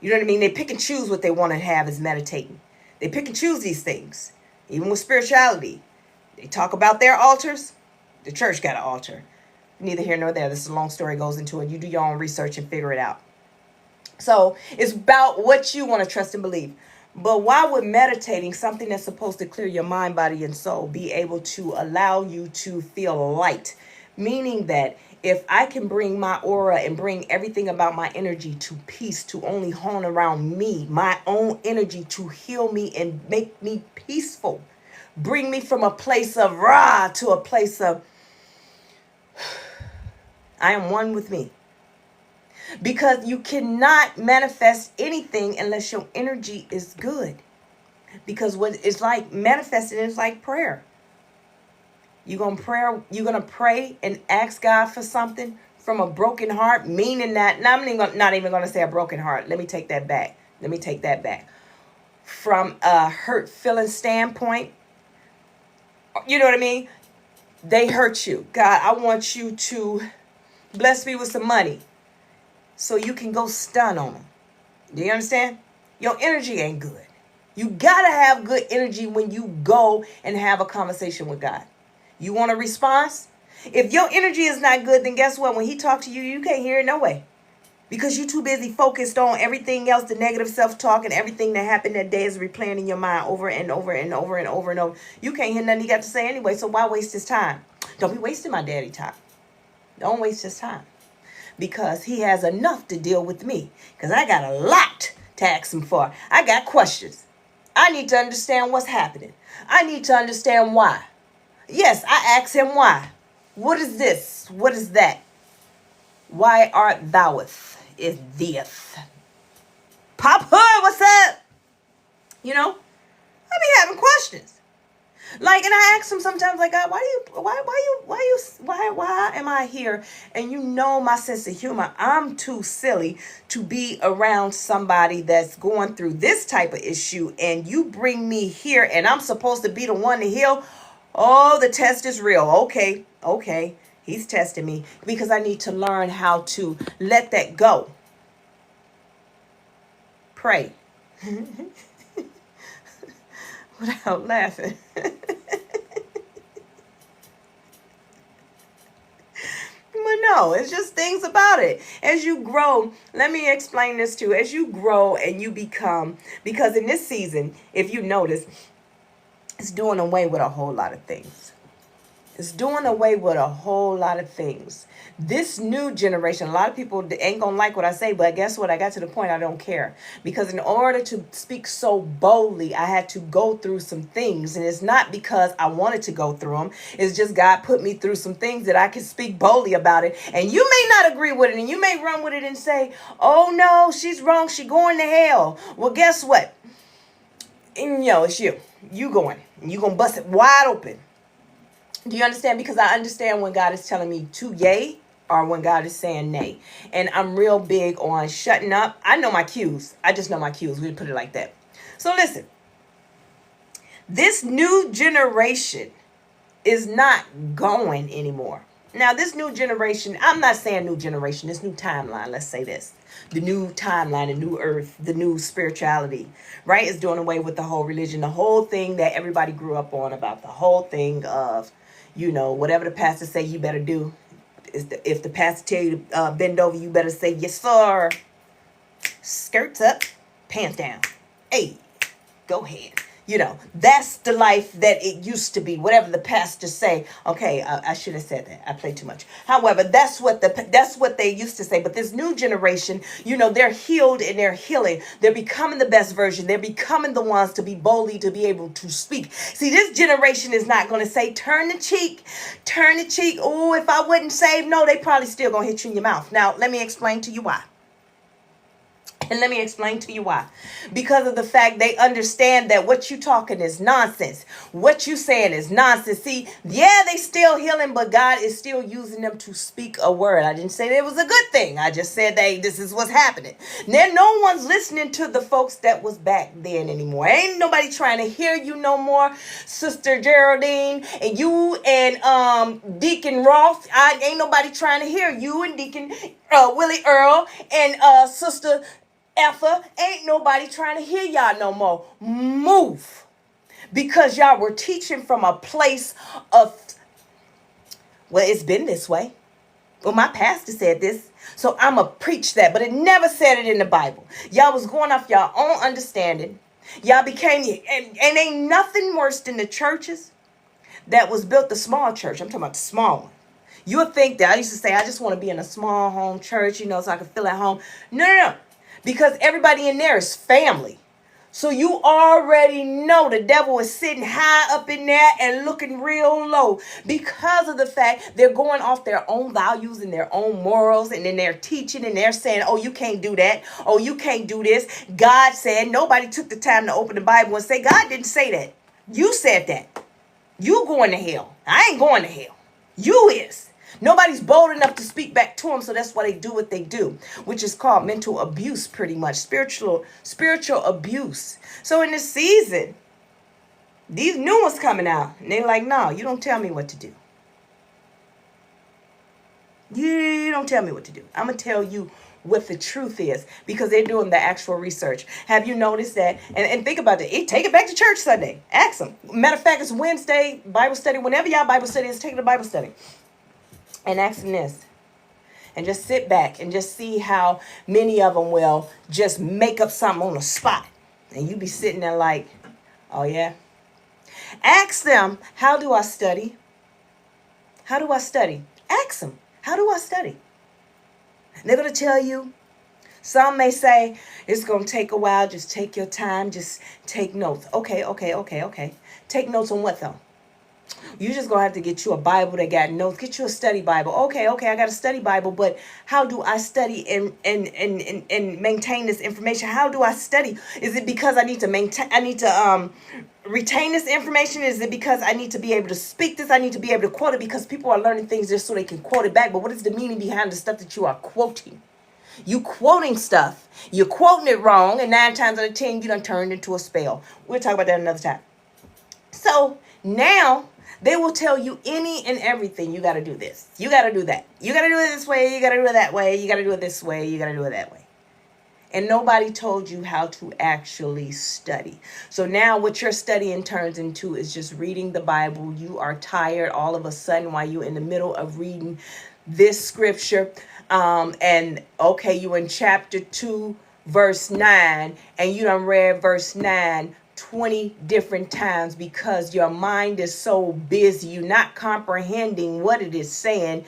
You know what I mean? They pick and choose what they want to have as meditating. They pick and choose these things. Even with spirituality, they talk about their altars. The church got an altar. Neither here nor there. This is a long story, goes into it. You do your own research and figure it out. So it's about what you want to trust and believe. But why would meditating, something that's supposed to clear your mind, body, and soul, be able to allow you to feel light? Meaning that if I can bring my aura and bring everything about my energy to peace, to only hone around me, my own energy, to heal me and make me peaceful, bring me from a place of Ra to a place of I am one with me. Because you cannot manifest anything unless your energy is good. Because what it's like manifesting is like prayer. You're gonna pray and ask God for something from a broken heart, meaning that, now I'm not even gonna say a broken heart. Let me take that back. From a hurt feeling standpoint, you know what I mean? They hurt you. God, I want you to bless me with some money so you can go stun on them. Do you understand? Your energy ain't good. You gotta have good energy when you go and have a conversation with God. You want a response? If your energy is not good, then guess what? When he talks to you, you can't hear it no way. Because you're too busy focused on everything else, the negative self-talk and everything that happened that day is replaying in your mind over and over and over and over and over. You can't hear nothing he got to say anyway, so why waste his time? Don't be wasting my daddy time. Don't waste his time. Because he has enough to deal with me. Because I got a lot to ask him for. I got questions. I need to understand what's happening. I need to understand why. Yes, I ask him why. What is this? What is that? Why art thou'th is theeth? Pop Hood, what's up? You know, I be having questions. Like, and I ask him sometimes, like, God, why am I here? And you know my sense of humor. I'm too silly to be around somebody that's going through this type of issue, and you bring me here, and I'm supposed to be the one to heal. Oh, the test is real. Okay. He's testing me because I need to learn how to let that go. Pray. Without laughing. But no, it's just things about it. As you grow, let me explain this too. As you grow and you become, because in this season, if you notice, it's doing away with a whole lot of things. It's doing away with a whole lot of things. This new generation, a lot of people ain't going to like what I say, but guess what? I got to the point I don't care. Because in order to speak so boldly, I had to go through some things. And it's not because I wanted to go through them. It's just God put me through some things that I can speak boldly about it. And you may not agree with it, and you may run with it and say, oh no, she's wrong. She's going to hell. Well, guess what? And, it's you. You going. And you going to bust it wide open. Do you understand? Because I understand when God is telling me to yay or when God is saying nay. And I'm real big on shutting up. I know my cues. I just know my cues. We put it like that. So listen, this new generation is not going anymore. Now, this new generation, I'm not saying new generation, this new timeline, let's say this. The new timeline, the new earth, the new spirituality, right? Is doing away with the whole religion, the whole thing that everybody grew up on about the whole thing of, whatever the pastor say you better do. If the pastor tell you to bend over, you better say, yes, sir. Skirts up, pants down. Hey, go ahead. That's the life that it used to be. Whatever the pastor say. Okay, I should have said that. I played too much. However, that's what they used to say. But this new generation, they're healed and they're healing. They're becoming the best version. They're becoming the ones to be boldly to be able to speak. See, this generation is not going to say, turn the cheek. Oh, if I wouldn't save, no, they probably still going to hit you in your mouth. Now, let me explain to you why. And let me explain to you why. Because of the fact they understand that what you talking is nonsense. What you saying is nonsense. See, yeah, they still healing, but God is still using them to speak a word. I didn't say that it was a good thing. I just said this is what's happening. Now, no one's listening to the folks that was back then anymore. Ain't nobody trying to hear you no more, Sister Geraldine, and you and Deacon Roth. Ain't nobody trying to hear you and Deacon Willie Earl and Sister Effa. Ain't nobody trying to hear y'all no more. Move. Because y'all were teaching from a place of, well, it's been this way. Well, my pastor said this, so I'm going to preach that. But it never said it in the Bible. Y'all was going off y'all own understanding. Y'all became, and ain't nothing worse than the churches that was built, the small church. I'm talking about the small one. You would think that I used to say, I just want to be in a small home church, so I can feel at home. No. Because everybody in there is family. So you already know the devil is sitting high up in there and looking real low because of the fact they're going off their own values and their own morals, and then they're teaching and they're saying, oh, you can't do that. Oh, you can't do this. God said. Nobody took the time to open the Bible and say, God didn't say that. You said that. You going to hell. I ain't going to hell. You is. Nobody's bold enough to speak back to them, so that's why they do what they do, which is called mental abuse, pretty much, spiritual abuse. So in this season, these new ones coming out, and they're like, no, you don't tell me what to do. You don't tell me what to do. I'm going to tell you what the truth is, because they're doing the actual research. Have you noticed that? And think about it. Take it back to church Sunday. Ask them. Matter of fact, it's Wednesday, Bible study. Whenever y'all Bible study is, take the Bible study. And ask them this. And just sit back and just see how many of them will just make up something on the spot. And you be sitting there like, oh yeah. Ask them, how do I study? How do I study? Ask them, how do I study? They're going to tell you. Some may say, it's going to take a while. Just take your time. Just take notes. Okay. Take notes on what though? You just going to have to get you a Bible that got notes. Get you a study Bible. Okay, I got a study Bible, but how do I study and maintain this information? How do I study? Is it because I need to maintain, retain this information? Is it because I need to be able to speak this? I need to be able to quote it because people are learning things just so they can quote it back. But what is the meaning behind the stuff that you are quoting? You quoting stuff. You're quoting it wrong, and 9 times out of 10, you done turned into a spell. We'll talk about that another time. So now they will tell you any and everything. You got to do this. You got to do that. You got to do it this way. You got to do it that way. You got to do it this way. You got to do it that way. And nobody told you how to actually study. So now what your studying turns into is just reading the Bible. You are tired all of a sudden while you're in the middle of reading this scripture. And okay, you in chapter 2, verse 9, and you done read verse 9 20 different times because your mind is so busy. You're not comprehending what it is saying.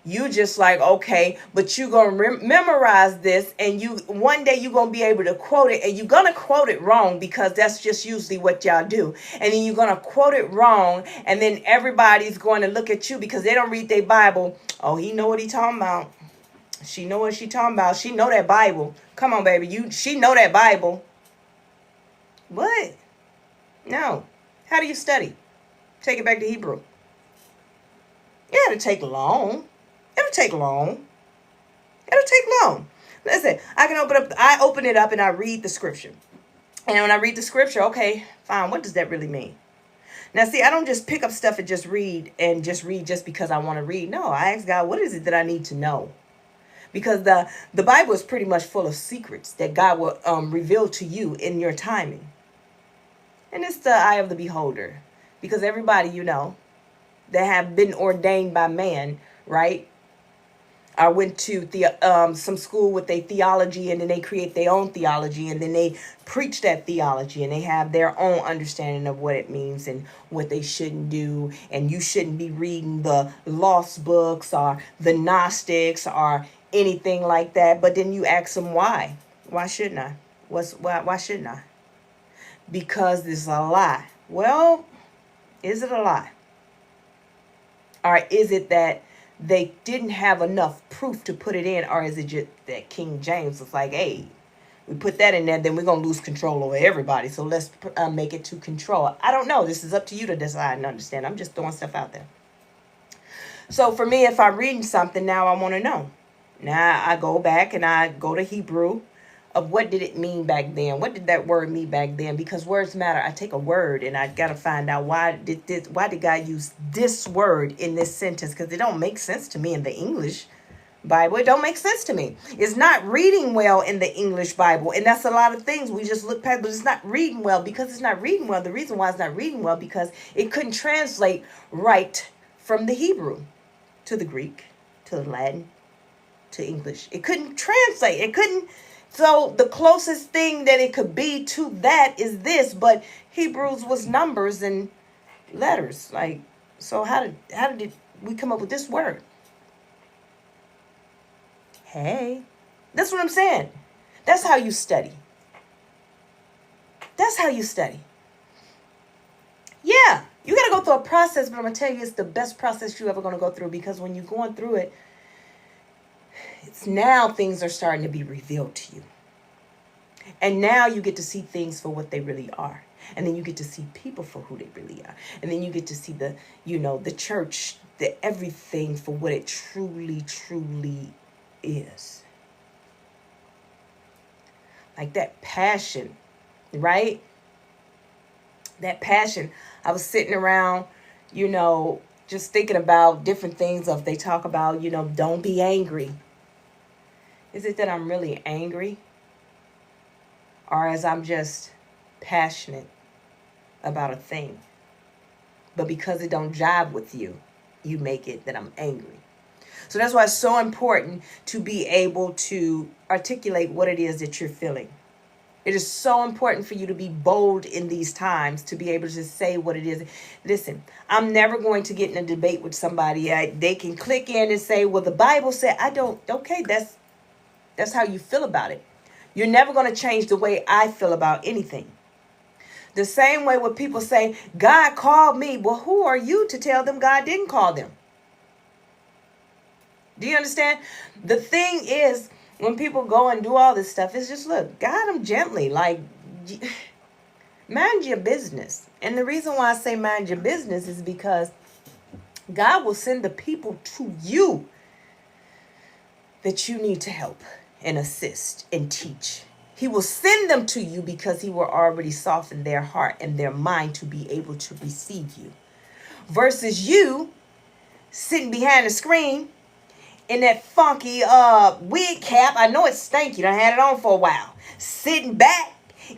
You just like, okay, but you're going to memorize this, and you one day you're going to be able to quote it, and you're going to quote it wrong because that's just usually what y'all do. And then you're going to quote it wrong, and then everybody's going to look at you because they don't read their Bible. Oh, he know what he talking about. She know what she talking about. She know that Bible. Come on, baby. She know that Bible. What? No. How do you study? Take it back to Hebrew. Yeah, it'll take long. It'll take long. It'll take long. Listen, I open it up and I read the scripture. And when I read the scripture, okay, fine, what does that really mean? Now, see, I don't just pick up stuff and just read just because I want to read. No, I ask God, what is it that I need to know? Because the Bible is pretty much full of secrets that God will reveal to you in your timing. And it's the eye of the beholder. Because everybody, that have been ordained by man, right? I went to some school with a theology, and then they create their own theology, and then they preach that theology, and they have their own understanding of what it means and what they shouldn't do. And you shouldn't be reading the lost books or the Gnostics or anything like that. But then you ask them why. Why shouldn't I? Why shouldn't I? Because it's a lie. Well, is it a lie? Or is it that they didn't have enough proof to put it in? Or is it just that King James was like, hey, we put that in there, then we're going to lose control over everybody. So let's make it to control. I don't know. This is up to you to decide and understand. I'm just throwing stuff out there. So for me, if I'm reading something, now I want to know. Now I go back and I go to Hebrew of what did it mean back then? What did that word mean back then? Because words matter. I take a word and I got to find out why did God use this word in this sentence? Because it don't make sense to me in the English Bible. It don't make sense to me. It's not reading well in the English Bible. And that's a lot of things we just look past, but it's not reading well. Because it's not reading well, the reason why it's not reading well, because it couldn't translate right from the Hebrew to the Greek, to the Latin, to English. It couldn't translate. It couldn't. So the closest thing that it could be to that is this, but Hebrews was numbers and letters. Like, so how did we come up with this word? Hey, that's what I'm saying. That's how you study. That's how you study. Yeah, you got to go through a process, but I'm going to tell you it's the best process you're ever going to go through, because when you're going through it, it's now things are starting to be revealed to you. And now you get to see things for what they really are. And then you get to see people for who they really are. And then you get to see the church, the everything for what it truly, truly is. Like that passion, right? That passion. I was sitting around, just thinking about different things of they talk about, don't be angry. Is it that I'm really angry? Or as I'm just passionate about a thing? But because it don't jive with you, you make it that I'm angry. So that's why it's so important to be able to articulate what it is that you're feeling. It is so important for you to be bold in these times, to be able to say what it is. Listen, I'm never going to get in a debate with somebody. They can click in and say, well, the Bible said, I don't. Okay, that's how you feel about it. You're never going to change the way I feel about anything. The same way when people say, God called me. Well, who are you to tell them God didn't call them? Do you understand? The thing is, when people go and do all this stuff, it's just, look, guide them gently. Like, Mind your business. And the reason why I say mind your business is because God will send the people to you that you need to help and assist and teach. He will send them to you because he will already soften their heart and their mind to be able to receive you. Versus you sitting behind the screen in that funky wig cap. I know it stank. You done had it on for a while. Sitting back,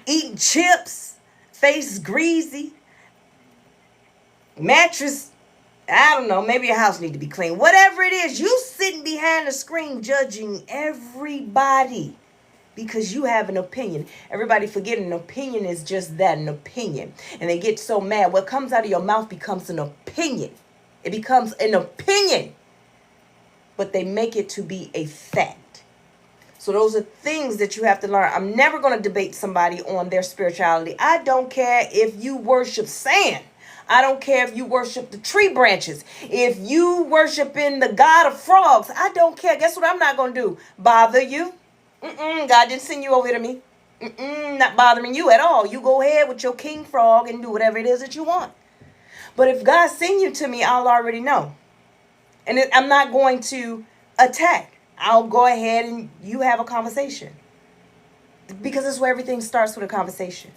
eating chips, face greasy, mattress, I don't know, maybe your house need to be clean. Whatever it is, you sitting behind the screen judging everybody because you have an opinion. Everybody forgetting an opinion is just that, an opinion. And they get so mad. What comes out of your mouth becomes an opinion. It becomes an opinion. But they make it to be a fact. So those are things that you have to learn. I'm never going to debate somebody on their spirituality. I don't care if you worship sand. I don't care if you worship the tree branches. If you worship in the god of frogs, I don't care. Guess what I'm not going to do? Bother you. God didn't send you over here to me. Not bothering you at all. You go ahead with your king frog and do whatever it is that you want. But if God send you to me, I'll already know. And I'm not going to attack. I'll go ahead and you have a conversation. Because that's where everything starts with a conversation.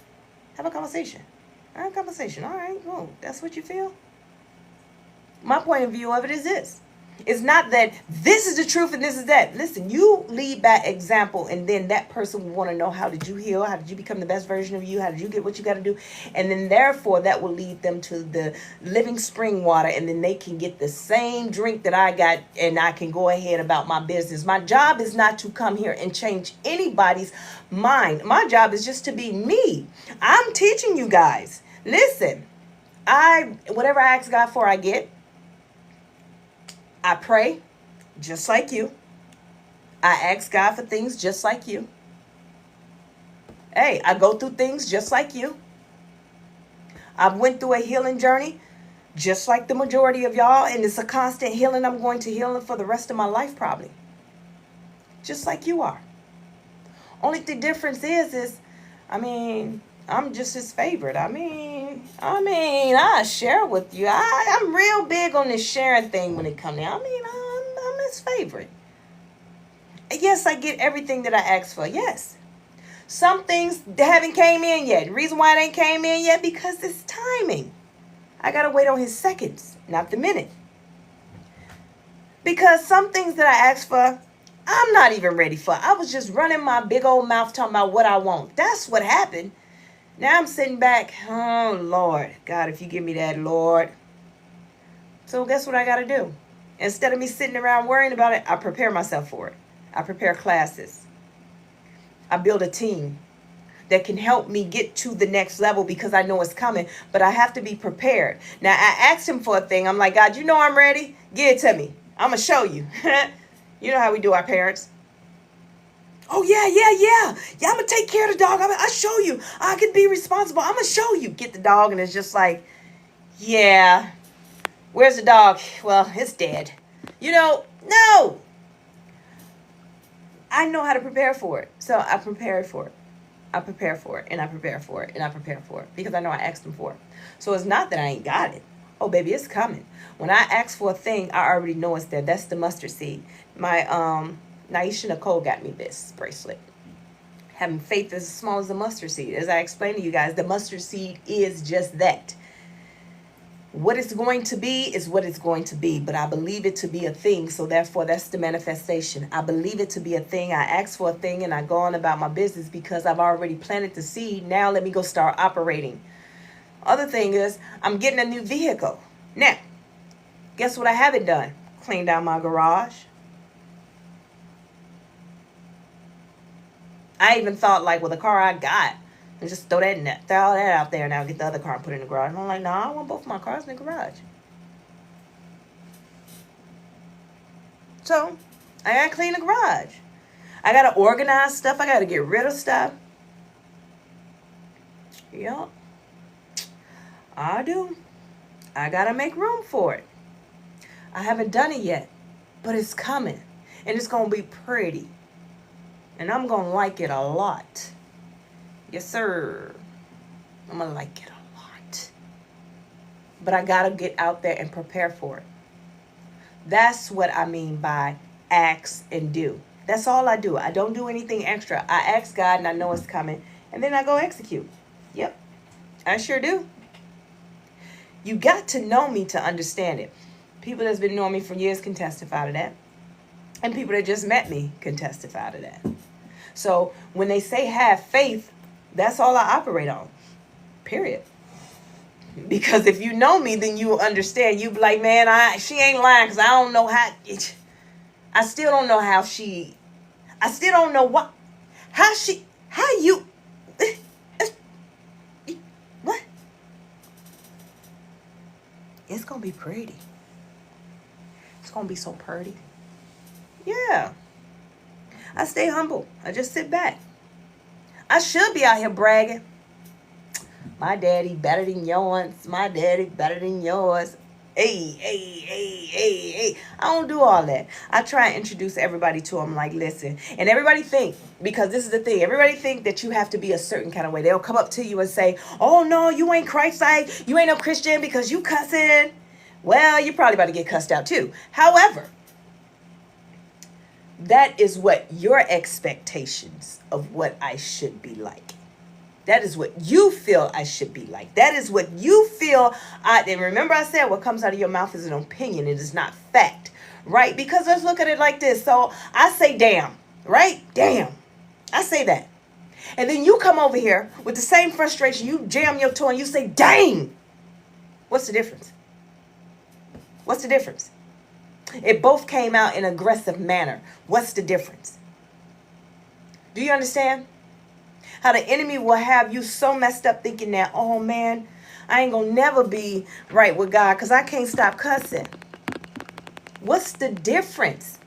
Have a conversation. Have a conversation. All right, well, that's what you feel. My point of view of it is this. It's not that this is the truth and this is that. Listen, you lead by example, and then that person will want to know, how did you heal? How did you become the best version of you? How did you get what you got to do? And then therefore that will lead them to the living spring water, and then they can get the same drink that I got, and I can go ahead about my business. My job is not to come here and change anybody's mind. My job is just to be me. I'm teaching you guys. Listen, whatever I ask God for, I get. I pray just like you. I ask God for things just like you. Hey, I go through things just like you. I went through a healing journey just like the majority of y'all, and it's a constant healing. I'm going to heal for the rest of my life probably. Just like you are. Only the difference is I'm just his favorite. I share with you. I'm real big on this sharing thing when it comes to. I'm his favorite. Yes, I get everything that I ask for. Yes. Some things haven't came in yet. The reason why it ain't came in yet, because it's timing. I got to wait on his seconds, not the minute. Because some things that I asked for, I'm not even ready for. I was just running my big old mouth talking about what I want. That's what happened. Now I'm sitting back, oh, Lord. God, if you give me that, Lord. So guess what I got to do? Instead of me sitting around worrying about it, I prepare myself for it. I prepare classes. I build a team that can help me get to the next level because I know it's coming, but I have to be prepared. Now, I asked him for a thing. I'm like, God, you know I'm ready? Give it to me. I'm going to show you. You know how we do our parents. Oh, yeah. Yeah, I'm going to take care of the dog. I'll show you. I can be responsible. I'm going to show you. Get the dog, and it's just like, yeah. Where's the dog? Well, it's dead. No. I know how to prepare for it. So I prepare for it. I prepare for it, and I prepare for it, and I prepare for it. Because I know I asked him for it. So it's not that I ain't got it. Oh, baby, it's coming. When I ask for a thing, I already know it's there. That's the mustard seed. My, Naisha Nicole got me this bracelet. Having faith is as small as the mustard seed. As I explained to you guys, the mustard seed is just that. What it's going to be is what it's going to be. But I believe it to be a thing. So therefore, that's the manifestation. I believe it to be a thing. I ask for a thing and I go on about my business because I've already planted the seed. Now let me go start operating. Other thing is, I'm getting a new vehicle. Now, guess what I haven't done? Cleaned out my garage. I even thought, like, with the car I got, and just throw that out there, and I'll get the other car and put it in the garage. And I'm like, no, I want both of my cars in the garage. So, I got to clean the garage. I got to organize stuff. I got to get rid of stuff. Yup. I do. I got to make room for it. I haven't done it yet, but it's coming. And it's going to be pretty. And I'm going to like it a lot. Yes, sir. I'm going to like it a lot. But I got to get out there and prepare for it. That's what I mean by ask and do. That's all I do. I don't do anything extra. I ask God and I know it's coming. And then I go execute. Yep, I sure do. You got to know me to understand it. People that's been knowing me for years can testify to that. And people that just met me can testify to that. So when they say have faith, that's all I operate on. Period. Because if you know me, then you will understand. You be like, man, she ain't lying because I don't know how. I still don't know how she. I still don't know what. How you. What? It's going to be pretty. It's going to be so pretty. Yeah. I stay humble. I just sit back. I should be out here bragging. My daddy better than yours. My daddy better than yours. Hey. I don't do all that. I try and introduce everybody to them like, listen. And everybody think, because this is the thing, everybody think that you have to be a certain kind of way. They'll come up to you and say, oh, no, you ain't Christ-like. You ain't no Christian because you cussing. Well, you're probably about to get cussed out too. However, that is what your expectations of what I should be like. That is what you feel I should be like. That is what you feel. And remember I said what comes out of your mouth is an opinion. It is not fact, right? Because let's look at it like this. So I say damn, right? Damn. I say that. And then you come over here with the same frustration. You jam your toe and you say dang. What's the difference? What's the difference? It both came out in an aggressive manner. What's the difference? Do you understand? How the enemy will have you so messed up thinking that, oh man, I ain't gonna never be right with God because I can't stop cussing. What's the difference?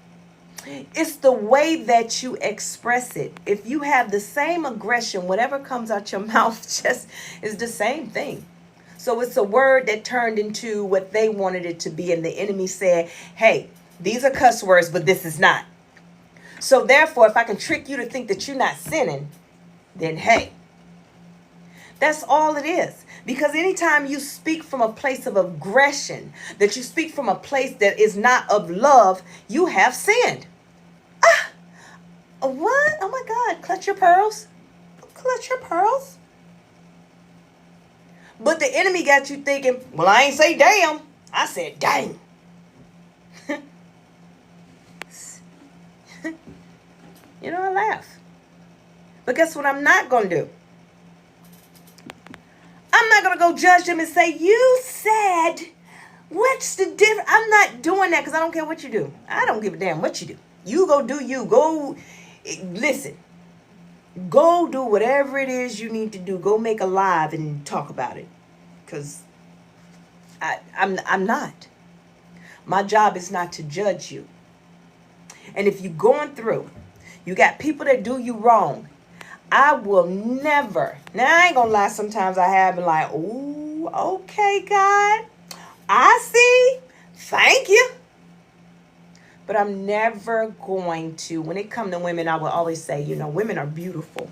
It's the way that you express it. If you have the same aggression, whatever comes out your mouth just is the same thing. So it's a word that turned into what they wanted it to be. And the enemy said, hey, these are cuss words, but this is not. So therefore, if I can trick you to think that you're not sinning, then hey, that's all it is. Because anytime you speak from a place of aggression, that you speak from a place that is not of love, you have sinned. What? Oh my God, clutch your pearls. Clutch your pearls. But the enemy got you thinking, well, I ain't say damn. I said dang. You know, I laugh. But guess what I'm not going to do? I'm not going to go judge them and say, you said, what's the difference? I'm not doing that because I don't care what you do. I don't give a damn what you do. You go do you. Go, listen. Go do whatever it is you need to do. Go make a live and talk about it. Because I'm not. My job is not to judge you. And if you're going through, you got people that do you wrong, I will never. Now, I ain't going to lie. Sometimes I have been like, ooh, okay, God. I see. Thank you. But I'm never going to. When it comes to women, I will always say, you know, women are beautiful.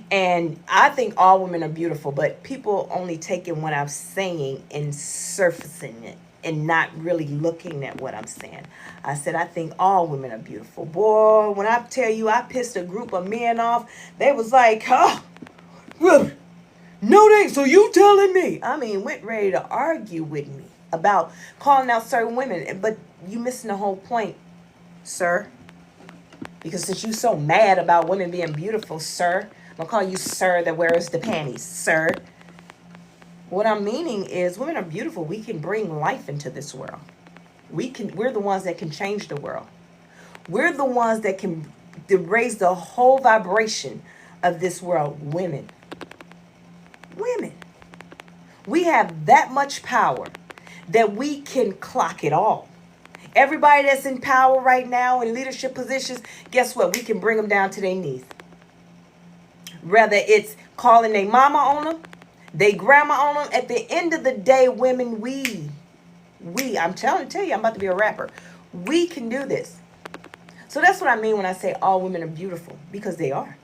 And I think all women are beautiful. But people only taking what I'm saying and surfacing it and not really looking at what I'm saying. I said, I think all women are beautiful. Boy, when I tell you I pissed a group of men off, they was like, oh, well, no, they, so you telling me? I mean, went ready to argue with me about calling out certain women. But you missing the whole point, sir. Because since you so mad about women being beautiful, sir, I'm going to call you sir that wears the panties, sir. What I'm meaning is women are beautiful. We can bring life into this world. We're the ones that can change the world. We're the ones that can raise the whole vibration of this world. Women. We have that much power that we can clock it all. Everybody that's in power right now in leadership positions, guess what? We can bring them down to their knees. Whether it's calling their mama on them, they grandma on them. At the end of the day, women, we, I'm tell you, I'm about to be a rapper. We can do this. So that's what I mean when I say all women are beautiful, because they are.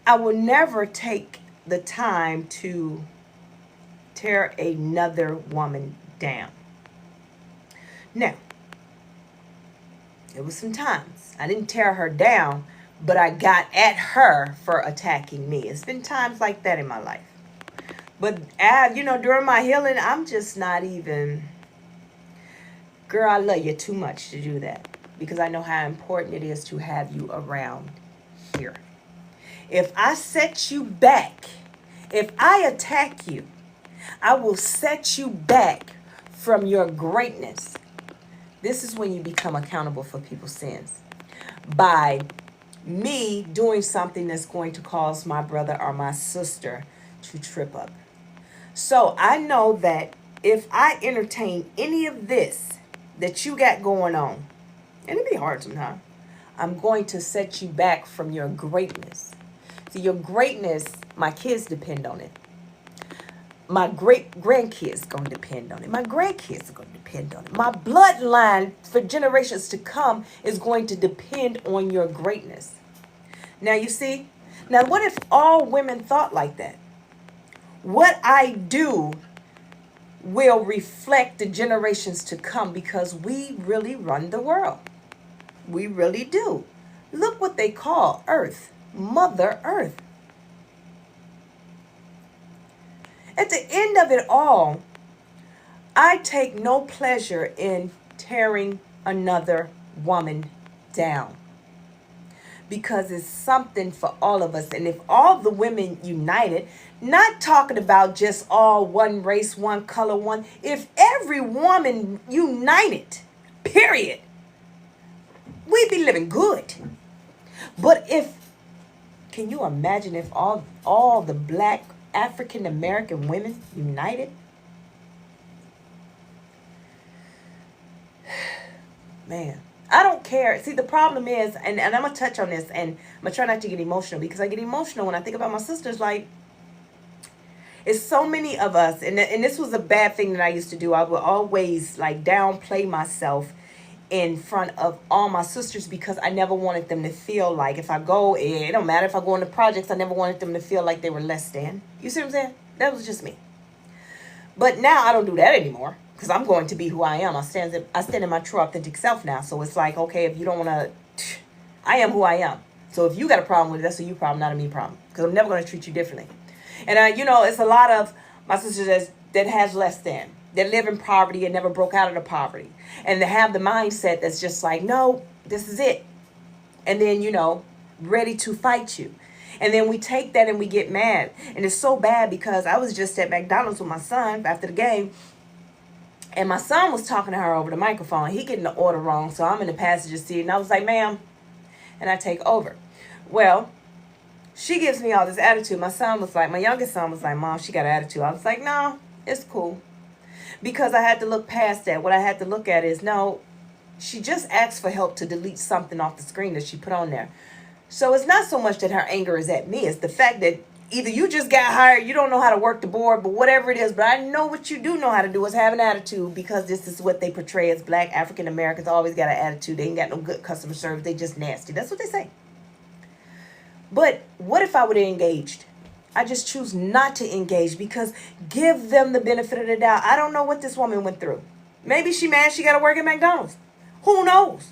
I will never take the time to tear another woman down. Now, there was some times I didn't tear her down, but I got at her for attacking me. It's been times like that in my life. But, during my healing, I'm just not even... Girl, I love you too much to do that. Because I know how important it is to have you around here. If I set you back, if I attack you, I will set you back from your greatness. This is when you become accountable for people's sins. By me doing something that's going to cause my brother or my sister to trip up. So I know that if I entertain any of this that you got going on, and it'd be hard sometimes, I'm going to set you back from your greatness. See, your greatness, my kids depend on it. My great-grandkids going to depend on it. My grandkids are going to depend on it. My bloodline for generations to come is going to depend on your greatness. Now, you see, now what if all women thought like that? What I do will reflect the generations to come because we really run the world. We really do. Look what they call Earth, Mother Earth. At the end of it all, I take no pleasure in tearing another woman down because it's something for all of us. And if all the women united, not talking about just all one race, one color, one, if every woman united, period, we'd be living good. But can you imagine if all the black African American women united? Man, I don't care. See, the problem is, and I'm going to touch on this, and I'm going to try not to get emotional, because I get emotional when I think about my sisters. Like, it's so many of us, and this was a bad thing that I used to do. I would always, like, downplay myself in front of all my sisters because I never wanted them to feel like if I go, it don't matter if I go into projects, I never wanted them to feel like they were less than. You see what I'm saying? That was just me. But now I don't do that anymore because I'm going to be who I am. I stand in my true authentic self now. So it's like, okay, if you don't want to, I am who I am. So if you got a problem with it, that's a you problem, not a me problem, because I'm never going to treat you differently. And it's a lot of my sisters that has less than. They live in poverty and never broke out of the poverty. And they have the mindset that's just like, no, this is it. And then, ready to fight you. And then we take that and we get mad. And it's so bad because I was just at McDonald's with my son after the game. And my son was talking to her over the microphone. He getting the order wrong. So I'm in the passenger seat. And I was like, ma'am. And I take over. Well, she gives me all this attitude. My youngest son was like, Mom, she got an attitude. I was like, no, it's cool. Because I had to look past that. What I had to look at is, no, she just asked for help to delete something off the screen that she put on there. So it's not so much that her anger is at me. It's the fact that either you just got hired, you don't know how to work the board, but whatever it is. But I know what you do know how to do is have an attitude, because this is what they portray as black African Americans always got an attitude. They ain't got no good customer service. They just nasty. That's what they say. But what if I would have engaged? I just choose not to engage because give them the benefit of the doubt. I don't know what this woman went through. Maybe she mad she got to work at McDonald's. Who knows?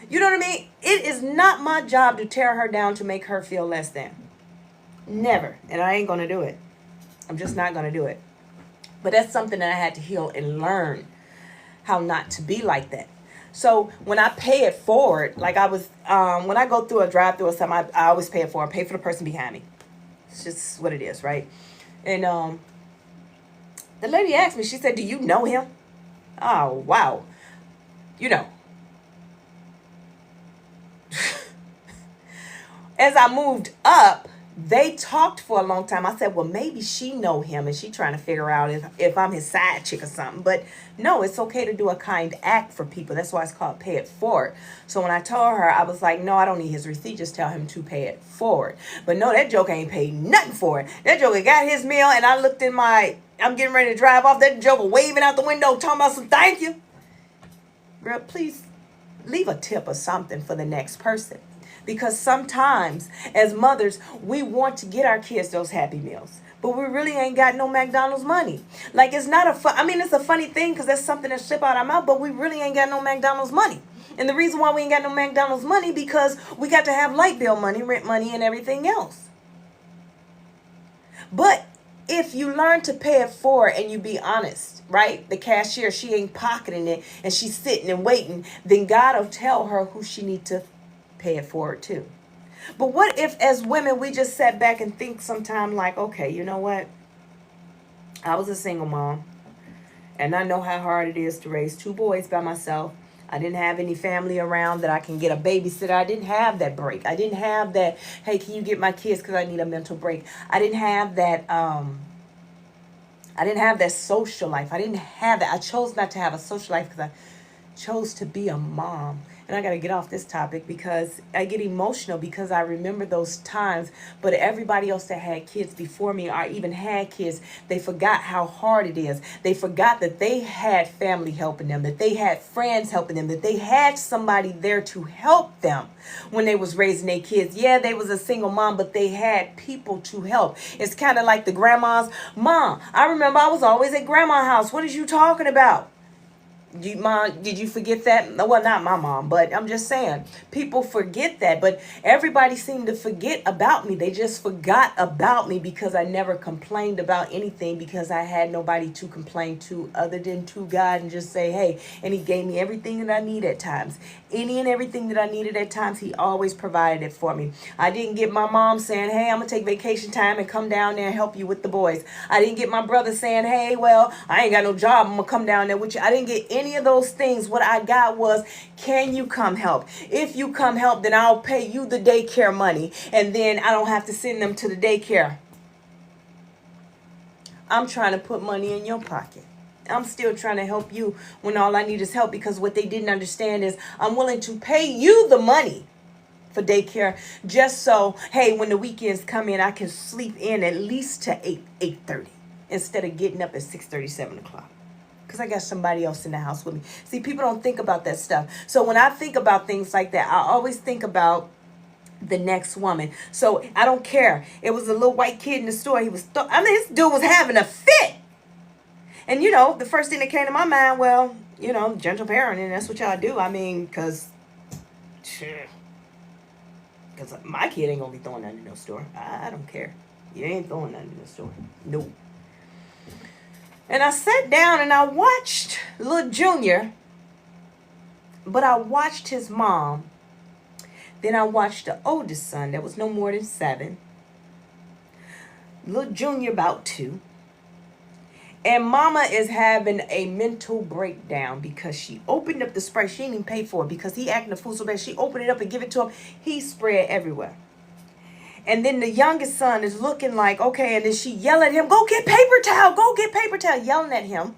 You know what I mean? It is not my job to tear her down to make her feel less than. Never. And I ain't going to do it. I'm just not going to do it. But that's something that I had to heal and learn how not to be like that. So when I pay it forward, like I was, when I go through a drive-through or something, I always pay it forward. Pay for the person behind me. It's just what it is, right? And the lady asked me, she said, do you know him? Oh, wow. As I moved up, they talked for a long time. I said, well, maybe she know him and she trying to figure out if I'm his side chick or something. But no, it's okay to do a kind act for people. That's why it's called pay it forward. So when I told her, I was like, no, I don't need his receipt. Just tell him to pay it forward. But no, that joke ain't paid nothing for it. That joker got his meal and I looked in I'm getting ready to drive off. That joker waving out the window, talking about some thank you. Girl, please leave a tip or something for the next person. Because sometimes as mothers, we want to get our kids those Happy Meals, but we really ain't got no McDonald's money. Like, it's not a fun, I mean, it's a funny thing because that's something that slip out our mouth, but we really ain't got no McDonald's money. And the reason why we ain't got no McDonald's money, because we got to have light bill money, rent money, and everything else. But if you learn to pay it forward and you be honest, right? The cashier, she ain't pocketing it and she's sitting and waiting, then God will tell her who she need to pay it forward to. But what if as women, we just sat back and think sometime like, okay, you know what? I was a single mom and I know how hard it is to raise two boys by myself. I didn't have any family around that I can get a babysitter. I didn't have that break. I didn't have that, hey, can you get my kids because I need a mental break. I didn't have that social life. I didn't have that. I chose not to have a social life because I chose to be a mom. And I got to get off this topic because I get emotional because I remember those times. But everybody else that had kids before me or even had kids, they forgot how hard it is. They forgot that they had family helping them, that they had friends helping them, that they had somebody there to help them when they was raising their kids. Yeah, they was a single mom, but they had people to help. It's kind of like the grandma's mom. I remember I was always at grandma's house. What is you talking about? Mom, did you forget that? Well, not my mom, but I'm just saying people forget that. But everybody seemed to forget about me. They just forgot about me because I never complained about anything because I had nobody to complain to other than to God and just say, hey, and he gave me everything that I need at times. Any and everything that I needed at times, he always provided it for me. I didn't get my mom saying, hey, I'm going to take vacation time and come down there and help you with the boys. I didn't get my brother saying, hey, well, I ain't got no job. I'm going to come down there with you. I didn't get any of those things. What I got was, can you come help? If you come help, then I'll pay you the daycare money. And then I don't have to send them to the daycare. I'm trying to put money in your pocket. I'm still trying to help you when all I need is help, because what they didn't understand is I'm willing to pay you the money for daycare just so, hey, when the weekends come in, I can sleep in at least to 8:30 instead of getting up at 6:30, 7 o'clock. Because I got somebody else in the house with me. See, people don't think about that stuff. So when I think about things like that, I always think about the next woman. So I don't care. It was a little white kid in the store. He was, this dude was having a fit. And, the first thing that came to my mind, well, gentle parenting, that's what y'all do. I mean, because my kid ain't going to be throwing nothing in no store. I don't care. You ain't throwing nothing in the store. No. And I sat down and I watched little Junior, but I watched his mom. Then I watched the oldest son that was no more than 7. Little Junior about 2. And mama is having a mental breakdown because she opened up the Sprite. She didn't even pay for it because he acting a fool so bad. She opened it up and give it to him. He spread everywhere. And then the youngest son is looking like, okay, and then she yell at him, go get paper towel, yelling at him.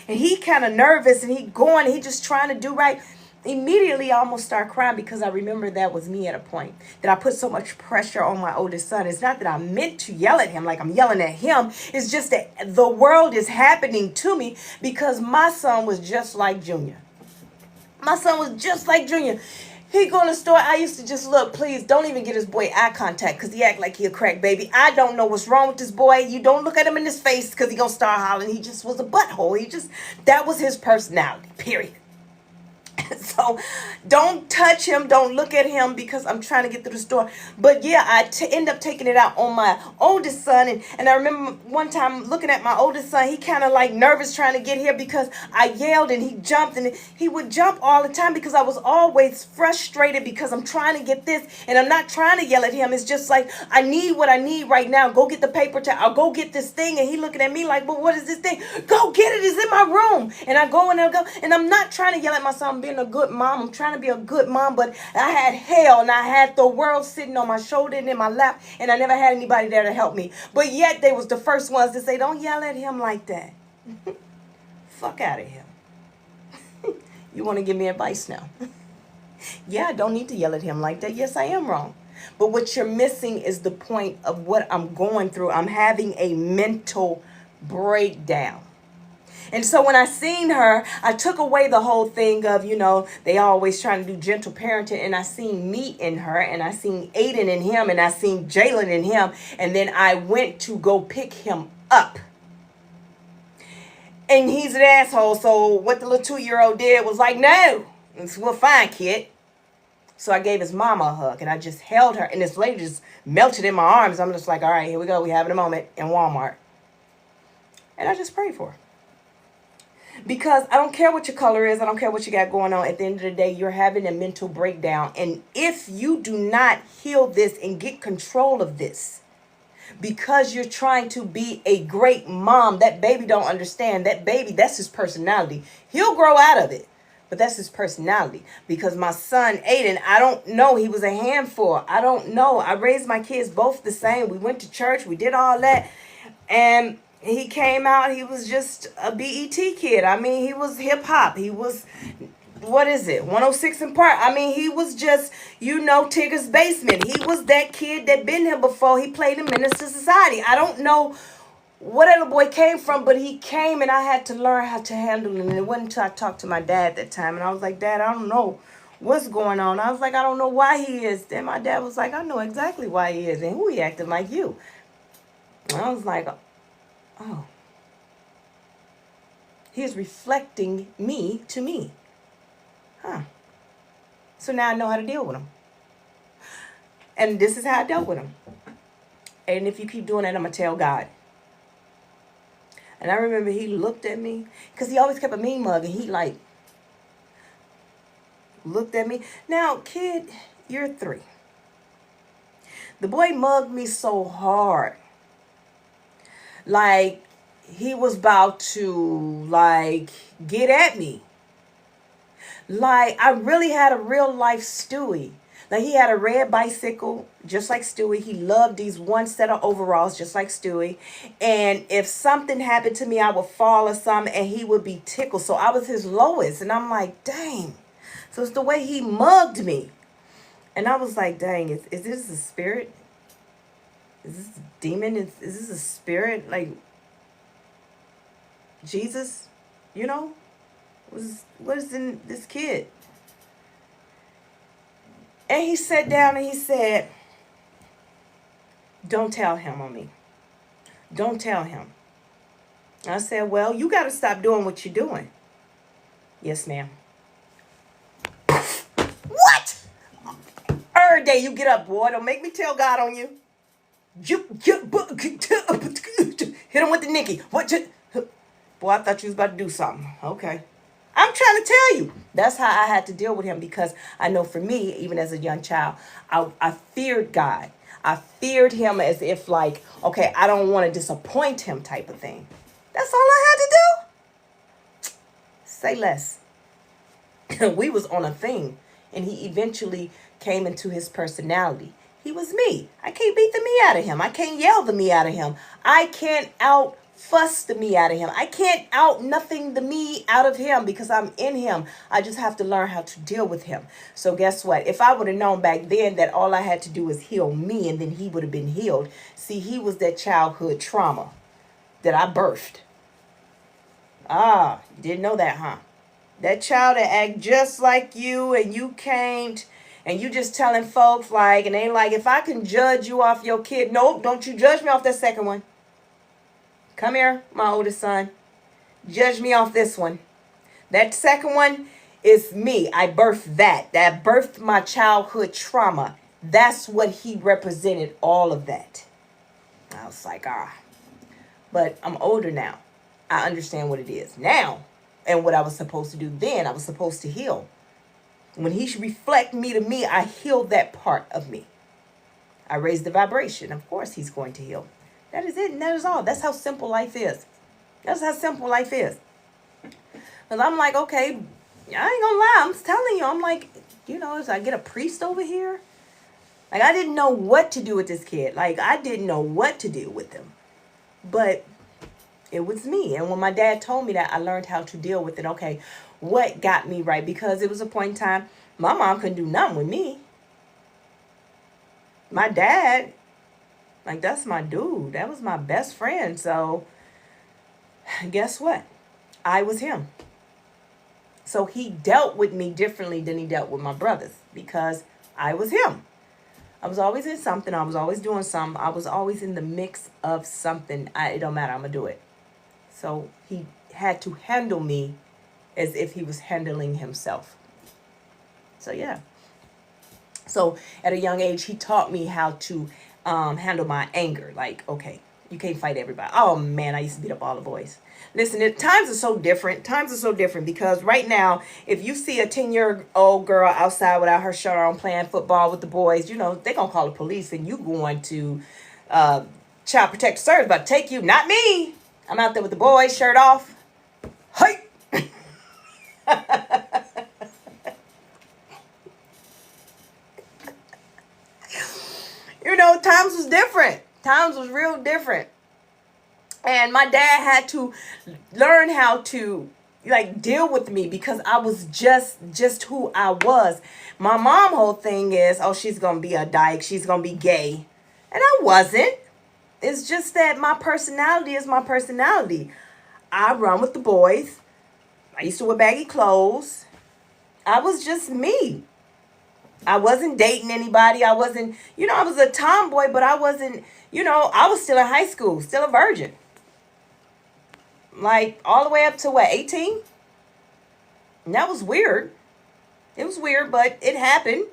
And he kind of nervous and he just trying to do right. Immediately I almost start crying because I remember that was me at a point, that I put so much pressure on my oldest son. It's not that I meant to yell at him like I'm yelling at him. It's just that the world is happening to me because my son was just like Junior. He go in the store. I used to just look, please don't even get his boy eye contact because he act like he a crack baby. I don't know what's wrong with this boy. You don't look at him in his face because he gonna start hollering. He just was a butthole. That was his personality, period. So don't touch him. Don't look at him because I'm trying to get through the store. But yeah, I end up taking it out on my oldest son. And I remember one time looking at my oldest son, he kind of like nervous trying to get here because I yelled and he jumped, and he would jump all the time because I was always frustrated because I'm trying to get this and I'm not trying to yell at him. It's just like, I need what I need right now. Go get the paper towel. I'll go get this thing. And he looking at me like, but what is this thing? Go get it. It's in my room. And I go and I go, and I'm not trying to yell at my son. I'm being a good mom. I'm trying to be a good mom, but I had hell and I had the world sitting on my shoulder and in my lap, and I never had anybody there to help me. But yet they was the first ones to say, don't yell at him like that. Fuck out of here. You want to give me advice now? Yeah, I don't need to yell at him like that. Yes, I am wrong. But what you're missing is the point of what I'm going through. I'm having a mental breakdown. And so when I seen her, I took away the whole thing of, they always trying to do gentle parenting. And I seen me in her, and I seen Aiden in him, and I seen Jalen in him. And then I went to go pick him up. And he's an asshole. So what the little 2-year-old did was like, no, it's, well, fine, kid. So I gave his mama a hug, and I just held her. And this lady just melted in my arms. I'm just like, all right, here we go. We having a moment in Walmart. And I just prayed for her. Because I don't care what your color is. I don't care what you got going on. At the end of the day, you're having a mental breakdown. And if you do not heal this and get control of this, because you're trying to be a great mom, that baby don't understand. That baby, that's his personality. He'll grow out of it, but that's his personality. Because my son, Aiden, I don't know. He was a handful. I don't know. I raised my kids both the same. We went to church. We did all that. And he came out, he was just a BET kid. I mean, he was hip hop. He was, 106 in Park. I mean, he was just, Tigger's Basement. He was that kid that been here before. He played in Minister Society. I don't know where that little boy came from, but he came, and I had to learn how to handle him. And it wasn't until I talked to my dad at that time, and I was like, Dad, I don't know what's going on. I was like, I don't know why he is. Then my dad was like, I know exactly why he is and who he acted like you. And I was like, oh, he's reflecting me to me. Huh. So now I know how to deal with him. And this is how I dealt with him. And if you keep doing that, I'm going to tell God. And I remember he looked at me, because he always kept a mean mug, and he looked at me. Now, kid, you're 3. The boy mugged me so hard. Like, he was about to, get at me. Like, I really had a real life Stewie. Like, he had a red bicycle, just like Stewie. He loved these one set of overalls, just like Stewie. And if something happened to me, I would fall or something, and he would be tickled. So I was his lowest. And I'm like, dang. So it's the way he mugged me. And I was like, dang, is this a spirit? Is this a demon? Is this a spirit? Like, Jesus, what is in this kid? And he sat down and he said, don't tell him on me. Don't tell him. I said, well, you got to stop doing what you're doing. Yes, ma'am. What? Every day you get up, boy. Don't make me tell God on you. Hit him with the Nicky. Boy, I thought you was about to do something. Okay. I'm trying to tell you. That's how I had to deal with him, because I know for me, even as a young child, I feared God. I feared him as if okay, I don't want to disappoint him type of thing. That's all I had to do. Say less. We was on a thing, and he eventually came into his personality. He was me. I can't beat the me out of him. I can't yell the me out of him. I can't out fuss the me out of him. I can't out nothing the me out of him, because I'm in him. I just have to learn how to deal with him. So guess what? If I would have known back then that all I had to do was heal me, and then he would have been healed. See, he was that childhood trauma that I birthed. You didn't know that, huh? That child that act just like you, and you can't, and you just telling folks and they if I can judge you off your kid. Nope, don't you judge me off that second one. Come here, my oldest son. Judge me off this one. That second one is me. I birthed that. That birthed my childhood trauma. That's what he represented, all of that. I was like, But I'm older now. I understand what it is now. And what I was supposed to do then, I was supposed to heal. When he should reflect me to me, I healed that part of me. I raised the vibration. Of course he's going to heal. That is it, and that is all. That's how simple life is. That's how simple life is. Because I'm like, okay, I ain't gonna lie. I'm telling you, I'm like, as I get a priest over here. I didn't know what to do with this kid. I didn't know what to do with him. But it was me. And when my dad told me that, I learned how to deal with it. Okay, what got me right? Because it was a point in time, my mom couldn't do nothing with me. My dad, that's my dude. That was my best friend. So guess what? I was him. So he dealt with me differently than he dealt with my brothers because I was him. I was always in something. I was always doing something. I was always in the mix of something. It don't matter. I'm going to do it. So he had to handle me as if he was handling himself. So, yeah. So at a young age, he taught me how to handle my anger. Like, okay, you can't fight everybody. Oh, man, I used to beat up all the boys. Listen, times are so different. Times are so different because right now, if you see a 10-year-old girl outside without her shirt on playing football with the boys, you know, they're going to call the police and you going to Child Protective Service. But take you, not me. I'm out there with the boys, shirt off. Hey! You know, times was different. Times was real different. And my dad had to learn how to like deal with me because I was just who I was. My mom whole thing is, oh, she's gonna be a dyke, she's gonna be gay. And I wasn't. It's just that my personality is my personality. I run with the boys. I used to wear baggy clothes. I was just me. I wasn't dating anybody. I wasn't, I was a tomboy, but I wasn't, I was still in high school, still a virgin. Like all the way up to what, 18? And that was weird. It was weird, but it happened.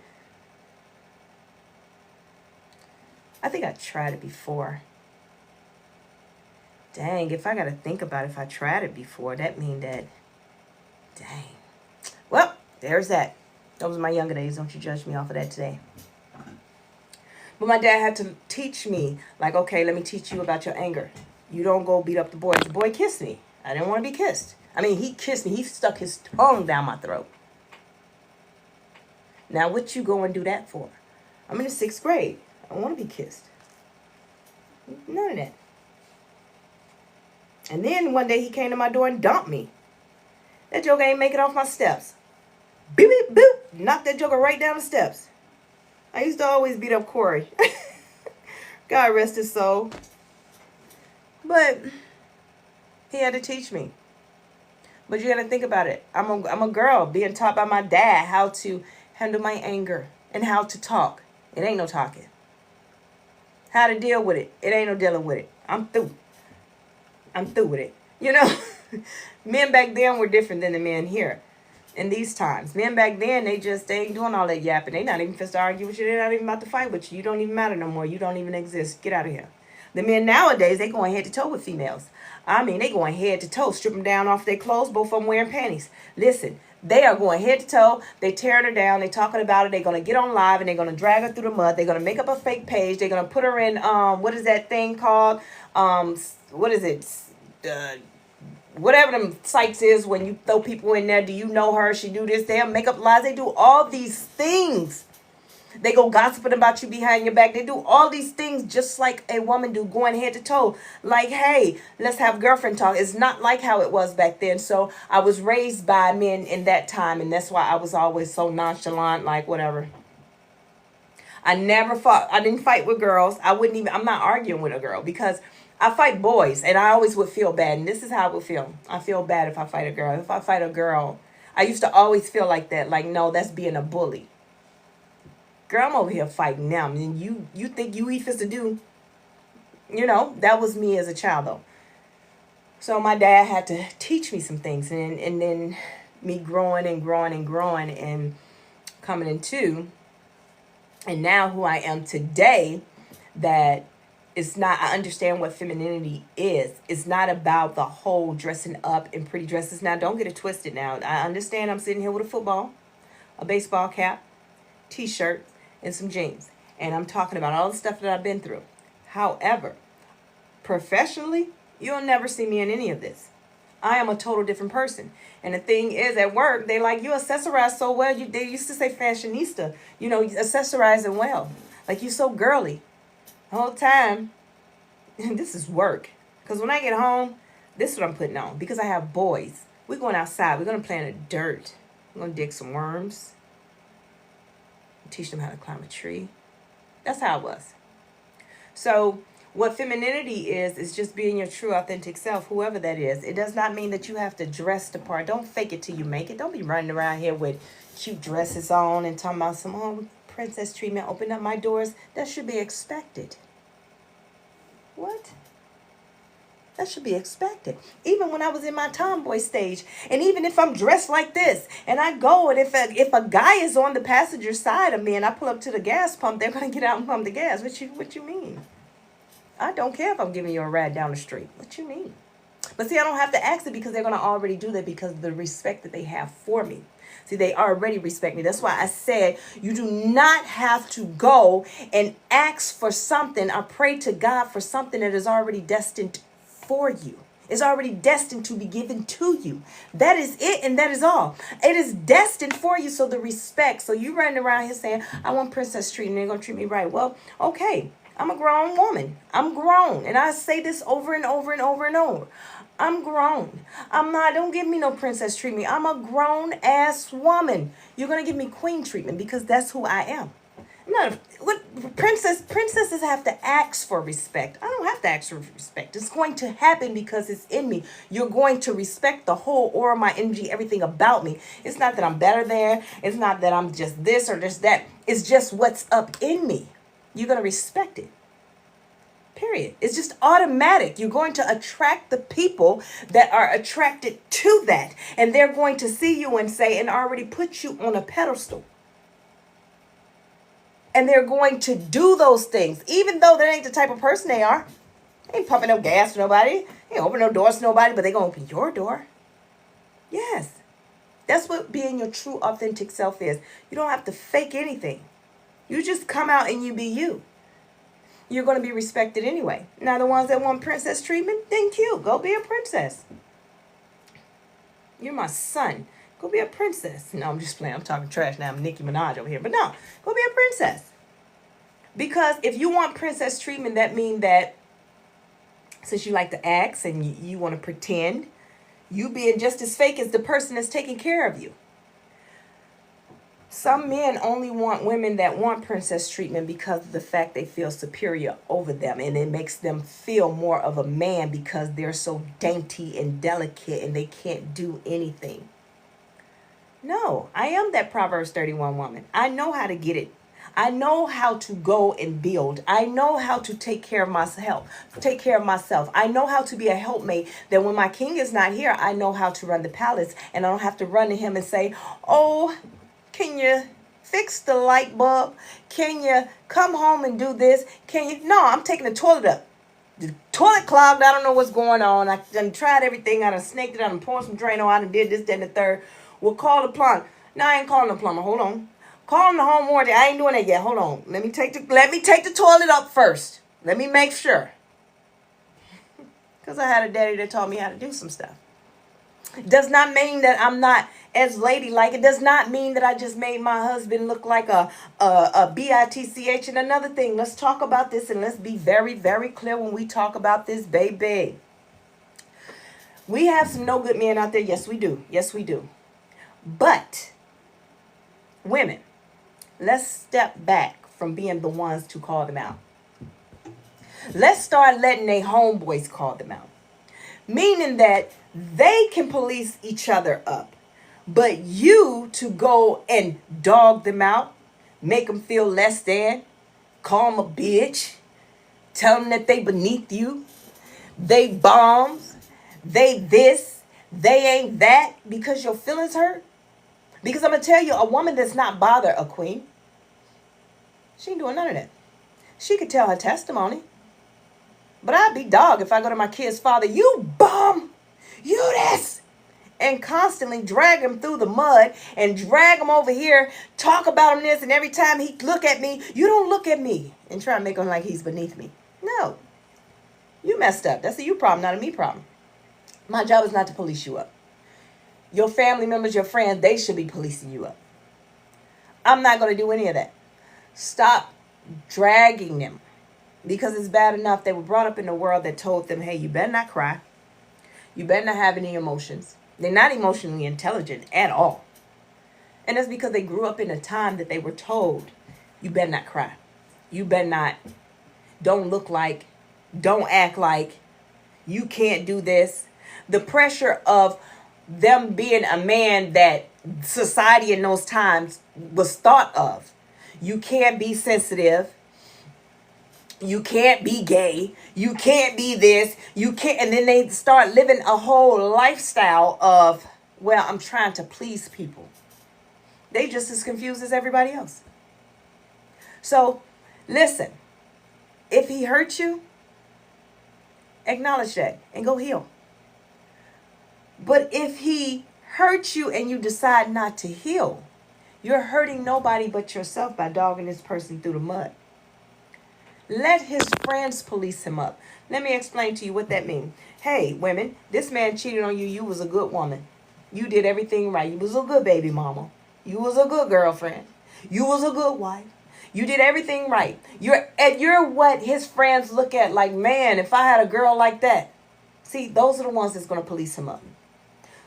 I think I tried it before. Dang, if I got to think about if I tried it before, that mean that, dang. Well, there's that. Those were my younger days. Don't you judge me off of that today. But my dad had to teach me, like, okay, let me teach you about your anger. You don't go beat up the boy. The boy kissed me. I didn't want to be kissed. I mean, he kissed me. He stuck his tongue down my throat. Now, what you go and do that for? I'm in the 6th grade. I don't want to be kissed. None of that. And then one day he came to my door and dumped me. That joker ain't make it off my steps. Beep, beep, boop. Knocked that joker right down the steps. I used to always beat up Corey. God rest his soul. But he had to teach me. But you got to think about it. I'm a girl being taught by my dad how to handle my anger and how to talk. It ain't no talking. How to deal with it. It ain't no dealing with it. I'm through. I'm through with it. Men back then were different than the men here. In these times, men back then, they ain't doing all that yapping. They not even supposed to argue with you. They're not even about to fight with you. You don't even matter no more. You don't even exist. Get out of here. The men nowadays, they going head to toe with females. I mean, they going head to toe, strip them down off their clothes, both of them wearing panties. Listen, they are going head to toe. They tearing her down. They talking about it. They're going to get on live and they're going to drag her through the mud. They're going to make up a fake page. They're going to put her in, what is that thing called? What is it? Whatever them sites is when you throw people in there. Do you know her? She do this. They'll make up lies. They do all these things. They go gossiping about you behind your back. They do all these things just like a woman do, going head to toe. Like, hey, let's have girlfriend talk. It's not like how it was back then. So I was raised by men in that time, and that's why I was always so nonchalant, like whatever. I never fought. I didn't fight with girls. I'm not arguing with a girl because I fight boys, and I always would feel bad. And this is how I would feel. I feel bad if I fight a girl. If I fight a girl, I used to always feel like that. Like, no, that's being a bully. Girl, I'm over here fighting now. I mean, you think you eat to do. That was me as a child, though. So my dad had to teach me some things. And then me growing and growing and growing and coming into. And now who I am today, that it's not, I understand what femininity is. It's not about the whole dressing up in pretty dresses. Now, don't get it twisted now. I understand I'm sitting here with a football, a baseball cap, t-shirt, and some jeans. And I'm talking about all the stuff that I've been through. However, professionally, you'll never see me in any of this. I am a total different person. And the thing is, at work, they like, you accessorize so well. They used to say fashionista. Accessorizing well. Like, you so girly. The whole time, this is work. Because when I get home, this is what I'm putting on. Because I have boys. We're going outside. We're going to play in the dirt. We're going to dig some worms. Teach them how to climb a tree. That's how it was. So What femininity is just being your true authentic self, whoever that is. It does not mean that you have to dress the part. Don't fake it till you make it. Don't be running around here with cute dresses on and talking about some princess treatment. Open up my doors. That should be expected. What? That should be expected. Even when I was in my tomboy stage, and even if I'm dressed like this, and I go, and if a guy is on the passenger side of me, and I pull up to the gas pump, they're gonna get out and pump the gas. What you mean? I don't care if I'm giving you a ride down the street. What you mean? But see, I don't have to ask it because they're gonna already do that because of the respect that they have for me. See, they already respect me. That's why I said you do not have to go and ask for something or pray to God for something that is already destined for you. It's already destined to be given to you. That is it, and that is all. It is destined for you. So the respect. So you running around here saying, I want princess treatment, they're gonna treat me right. Well, okay. I'm a grown woman. I'm grown. And I say this over and over and over and over. I'm grown. Don't give me no princess treatment. I'm a grown ass woman. You're going to give me queen treatment because that's who I am. No, what princesses have to ask for respect. I don't have to ask for respect. It's going to happen because it's in me. You're going to respect the whole aura, my energy, everything about me. It's not that I'm better there. It's not that I'm just this or just that. It's just what's up in me. You're going to respect it. Period. It's just automatic. You're going to attract the people that are attracted to that. And they're going to see you and say, and already put you on a pedestal. And they're going to do those things, even though that ain't the type of person they are. They ain't pumping no gas for nobody. They ain't opening no doors to nobody, but they going to open your door. Yes. That's what being your true authentic self is. You don't have to fake anything. You just come out and you be you. You're going to be respected anyway. Now, the ones that want princess treatment, then cute. Go be a princess. You're my son. Go be a princess. No, I'm just playing. I'm talking trash now. I'm Nicki Minaj over here. But no, go be a princess. Because if you want princess treatment, that means that since you like to act and you want to pretend, you being just as fake as the person that's taking care of you. Some men only want women that want princess treatment because of the fact they feel superior over them. And it makes them feel more of a man because they're so dainty and delicate and they can't do anything. No, I am that Proverbs 31 woman. I know how to get it. I know how to go and build. I know how to take care of myself. I know how to be a helpmate that when my king is not here, I know how to run the palace. And I don't have to run to him and say, oh, can you fix the light bulb? Can you come home and do this? Can you? No, I'm taking the toilet up. The toilet clogged. I don't know what's going on. I done tried everything. I done snaked it. I done poured some Drano. I done did this, that, and the third. We'll call the plumber. No, I ain't calling the plumber. Hold on. Calling the home warranty. I ain't doing that yet. Hold on. Let me take the toilet up first. Let me make sure. Because I had a daddy that taught me how to do some stuff. It does not mean that I'm not as ladylike. It does not mean that I just made my husband look like a bitch. And another thing, let's talk about this and let's be very, very clear when we talk about this, baby. We have some no good men out there. Yes, we do. Yes, we do. But women, let's step back from being the ones to call them out. Let's start letting their homeboys call them out. Meaning that they can police each other up. But you to go and dog them out, make them feel less than, call them a bitch, tell them that they beneath you, they bombs, they this, they ain't that, because your feelings hurt. Because I'm going to tell you, a woman that's not bothered a queen, she ain't doing none of that. She could tell her testimony. But I'd be dog if I go to my kid's father, you bum, you this, and constantly drag him through the mud and drag him over here, talk about him this, and every time he look at me, you don't look at me, and try to make him like he's beneath me. No. You messed up. That's a you problem, not a me problem. My job is not to police you up. Your family members, your friends, they should be policing you up. I'm not going to do any of that. Stop dragging them. Because it's bad enough they were brought up in a world that told them, hey, you better not cry. You better not have any emotions. They're not emotionally intelligent at all. And that's because they grew up in a time that they were told, you better not cry. You better not, don't look like Don't act like you can't do this. The pressure of them being a man that society in those times was thought of. You can't be sensitive. You can't be gay. You can't be this. You can't. And then they start living a whole lifestyle of, well, I'm trying to please people. They just as confused as everybody else. So, listen, if he hurt you, acknowledge that and go heal. But if he hurt you and you decide not to heal, you're hurting nobody but yourself by dogging this person through the mud. Let his friends police him up. Let me explain to you what that means. Hey, women, this man cheated on you. You was a good woman. You did everything right. You was a good baby mama. You was a good girlfriend. You was a good wife. You did everything right. You're what his friends look at like, man, if I had a girl like that. See, those are the ones that's going to police him up.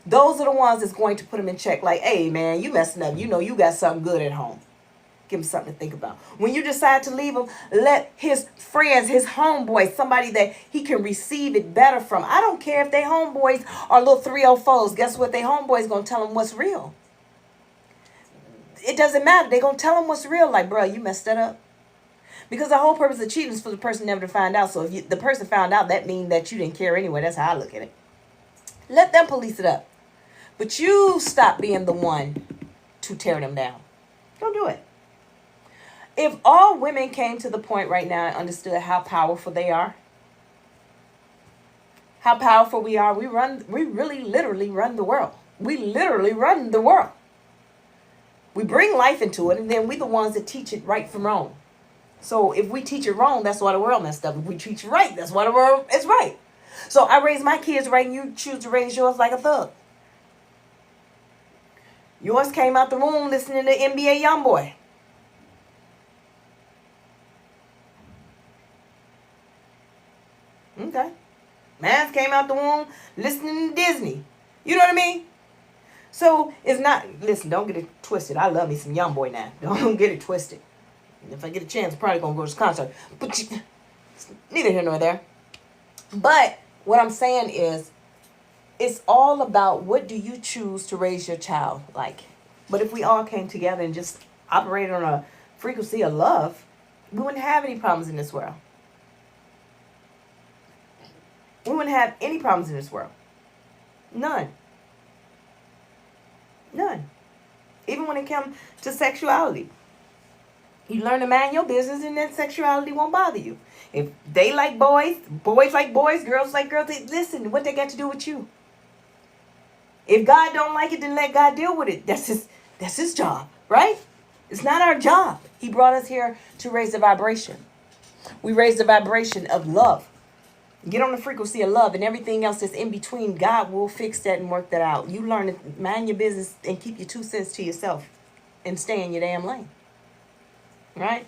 Those are the ones that's going to put him in check. Like, hey, man, you messing up. You know you got something good at home. Give him something to think about. When you decide to leave him, let his friends, his homeboys, somebody that he can receive it better from. I don't care if they homeboys are little 304s. Guess what? They homeboys going to tell him what's real. It doesn't matter. They're going to tell him what's real. Like, bro, you messed that up. Because the whole purpose of cheating is for the person never to find out. So if the person found out, that means that you didn't care anyway. That's how I look at it. Let them police it up. But you stop being the one to tear them down. Don't do it. If all women came to the point right now and understood how powerful they are, how powerful we are, we really literally run the world. We literally run the world. We bring life into it, and then we the ones that teach it right from wrong. So if we teach it wrong, that's why the world messed up. If we teach it right, that's why the world is right. So I raise my kids right, and you choose to raise yours like a thug. Yours came out the womb listening to NBA Youngboy. Okay. Mine came out the womb listening to Disney. You know what I mean? So it's not, listen, don't get it twisted. I love me some Youngboy now. Don't get it twisted. If I get a chance, I'm probably going to go to this concert. But neither here nor there. But what I'm saying is, it's all about what do you choose to raise your child like. But if we all came together and just operated on a frequency of love, we wouldn't have any problems in this world. We wouldn't have any problems in this world. None. None. Even when it comes to sexuality. You learn to mind your business and then sexuality won't bother you. If they like boys, boys like boys, girls like girls, listen, what they got to do with you? If God don't like it, then let God deal with it. That's his job, right? It's not our job. He brought us here to raise the vibration. We raise the vibration of love. Get on the frequency of love, and everything else that's in between, God will fix that and work that out. You learn to mind your business and keep your 2 cents to yourself and stay in your damn lane. Right?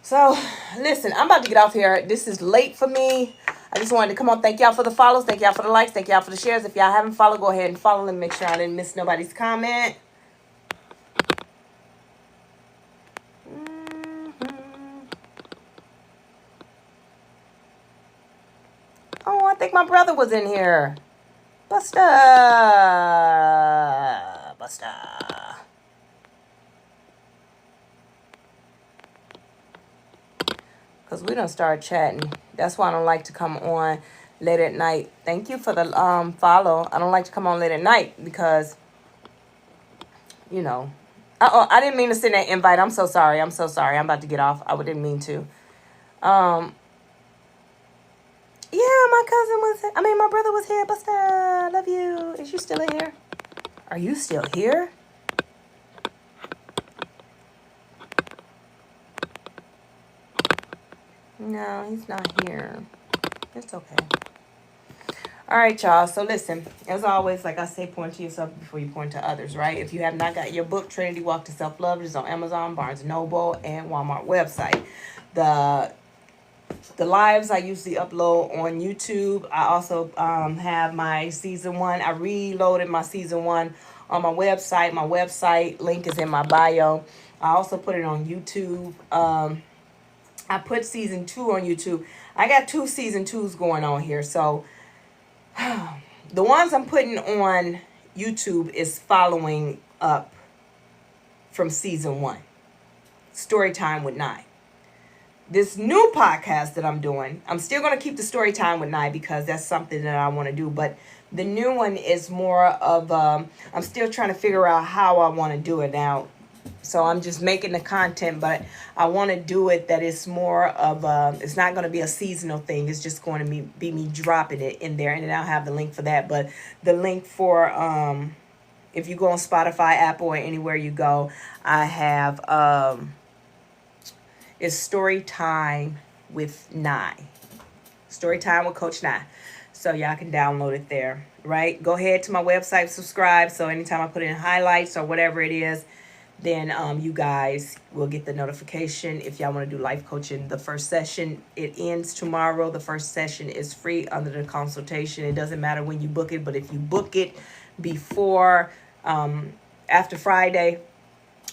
So, listen, I'm about to get off here. This is late for me. I just wanted to come on. Thank y'all for the follows. Thank y'all for the likes. Thank y'all for the shares. If y'all haven't followed, go ahead and follow and make sure I didn't miss nobody's comment. Oh, I think my brother was in here. Buster. Because we don't start chatting. That's why I don't like to come on late at night. Thank you for the follow. I don't like to come on late at night because, you know. I didn't mean to send that invite. I'm so sorry. I'm about to get off. I didn't mean to. Yeah, my brother was here. Buster, love you. Is you still in here? Are you still here? No, he's not here. It's okay. All right, y'all. So listen, as always, like I say, point to yourself before you point to others, right? If you have not got your book, Trinity Walk to Self-Love, it is on Amazon, Barnes & Noble, and Walmart website. The lives I usually upload on YouTube. I also have my season 1. I reloaded my season 1 on my website. My website link is in my bio. I also put it on YouTube. I put season 2 on YouTube. I got 2 season 2s going on here. So the ones I'm putting on YouTube is following up from season 1. Story Time with Nye. This new podcast that I'm doing, I'm still going to keep the Story Time with Nye because that's something that I want to do. But the new one is more of, I'm still trying to figure out how I want to do it now. So I'm just making the content, but I want to do it that it's more of, it's not going to be a seasonal thing. It's just going to be me dropping it in there. And then I'll have the link for that. But the link for, if you go on Spotify, Apple, or anywhere you go, I have, it's Story Time with Nye. Story Time with Coach Nye. So y'all can download it there, right? Go ahead to my website, subscribe. So anytime I put in highlights or whatever it is, then you guys will get the notification. If y'all want to do life coaching, the first session, it ends tomorrow. The first session is free under the consultation. It doesn't matter when you book it, but if you book it before, after Friday,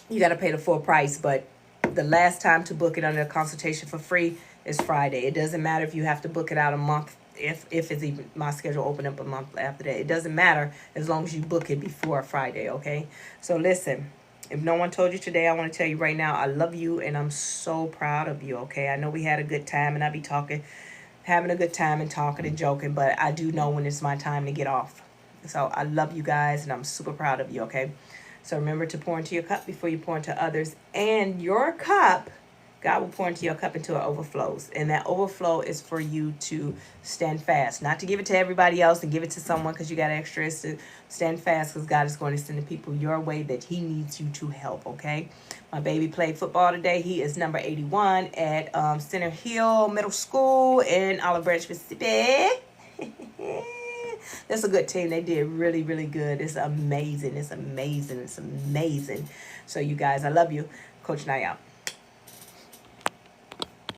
you got to pay the full price. But the last time to book it under the consultation for free is Friday. It doesn't matter if you have to book it out a month, if it's even my schedule open up a month after that. It doesn't matter as long as you book it before Friday, okay? So listen. If no one told you today, I want to tell you right now, I love you and I'm so proud of you, okay? I know we had a good time and I be having a good time and talking and joking, but I do know when it's my time to get off. So I love you guys and I'm super proud of you, okay? So remember to pour into your cup before you pour into others. And your cup, God will pour into your cup until it overflows. And that overflow is for you to stand fast. Not to give it to everybody else and give it to someone because you got extras. To stand fast because God is going to send the people your way that he needs you to help, okay? My baby played football today. He is number 81 at Center Hill Middle School in Olive Branch, Mississippi. That's a good team. They did really, really good. It's amazing. It's amazing. It's amazing. So you guys, I love you. Coach Nye out.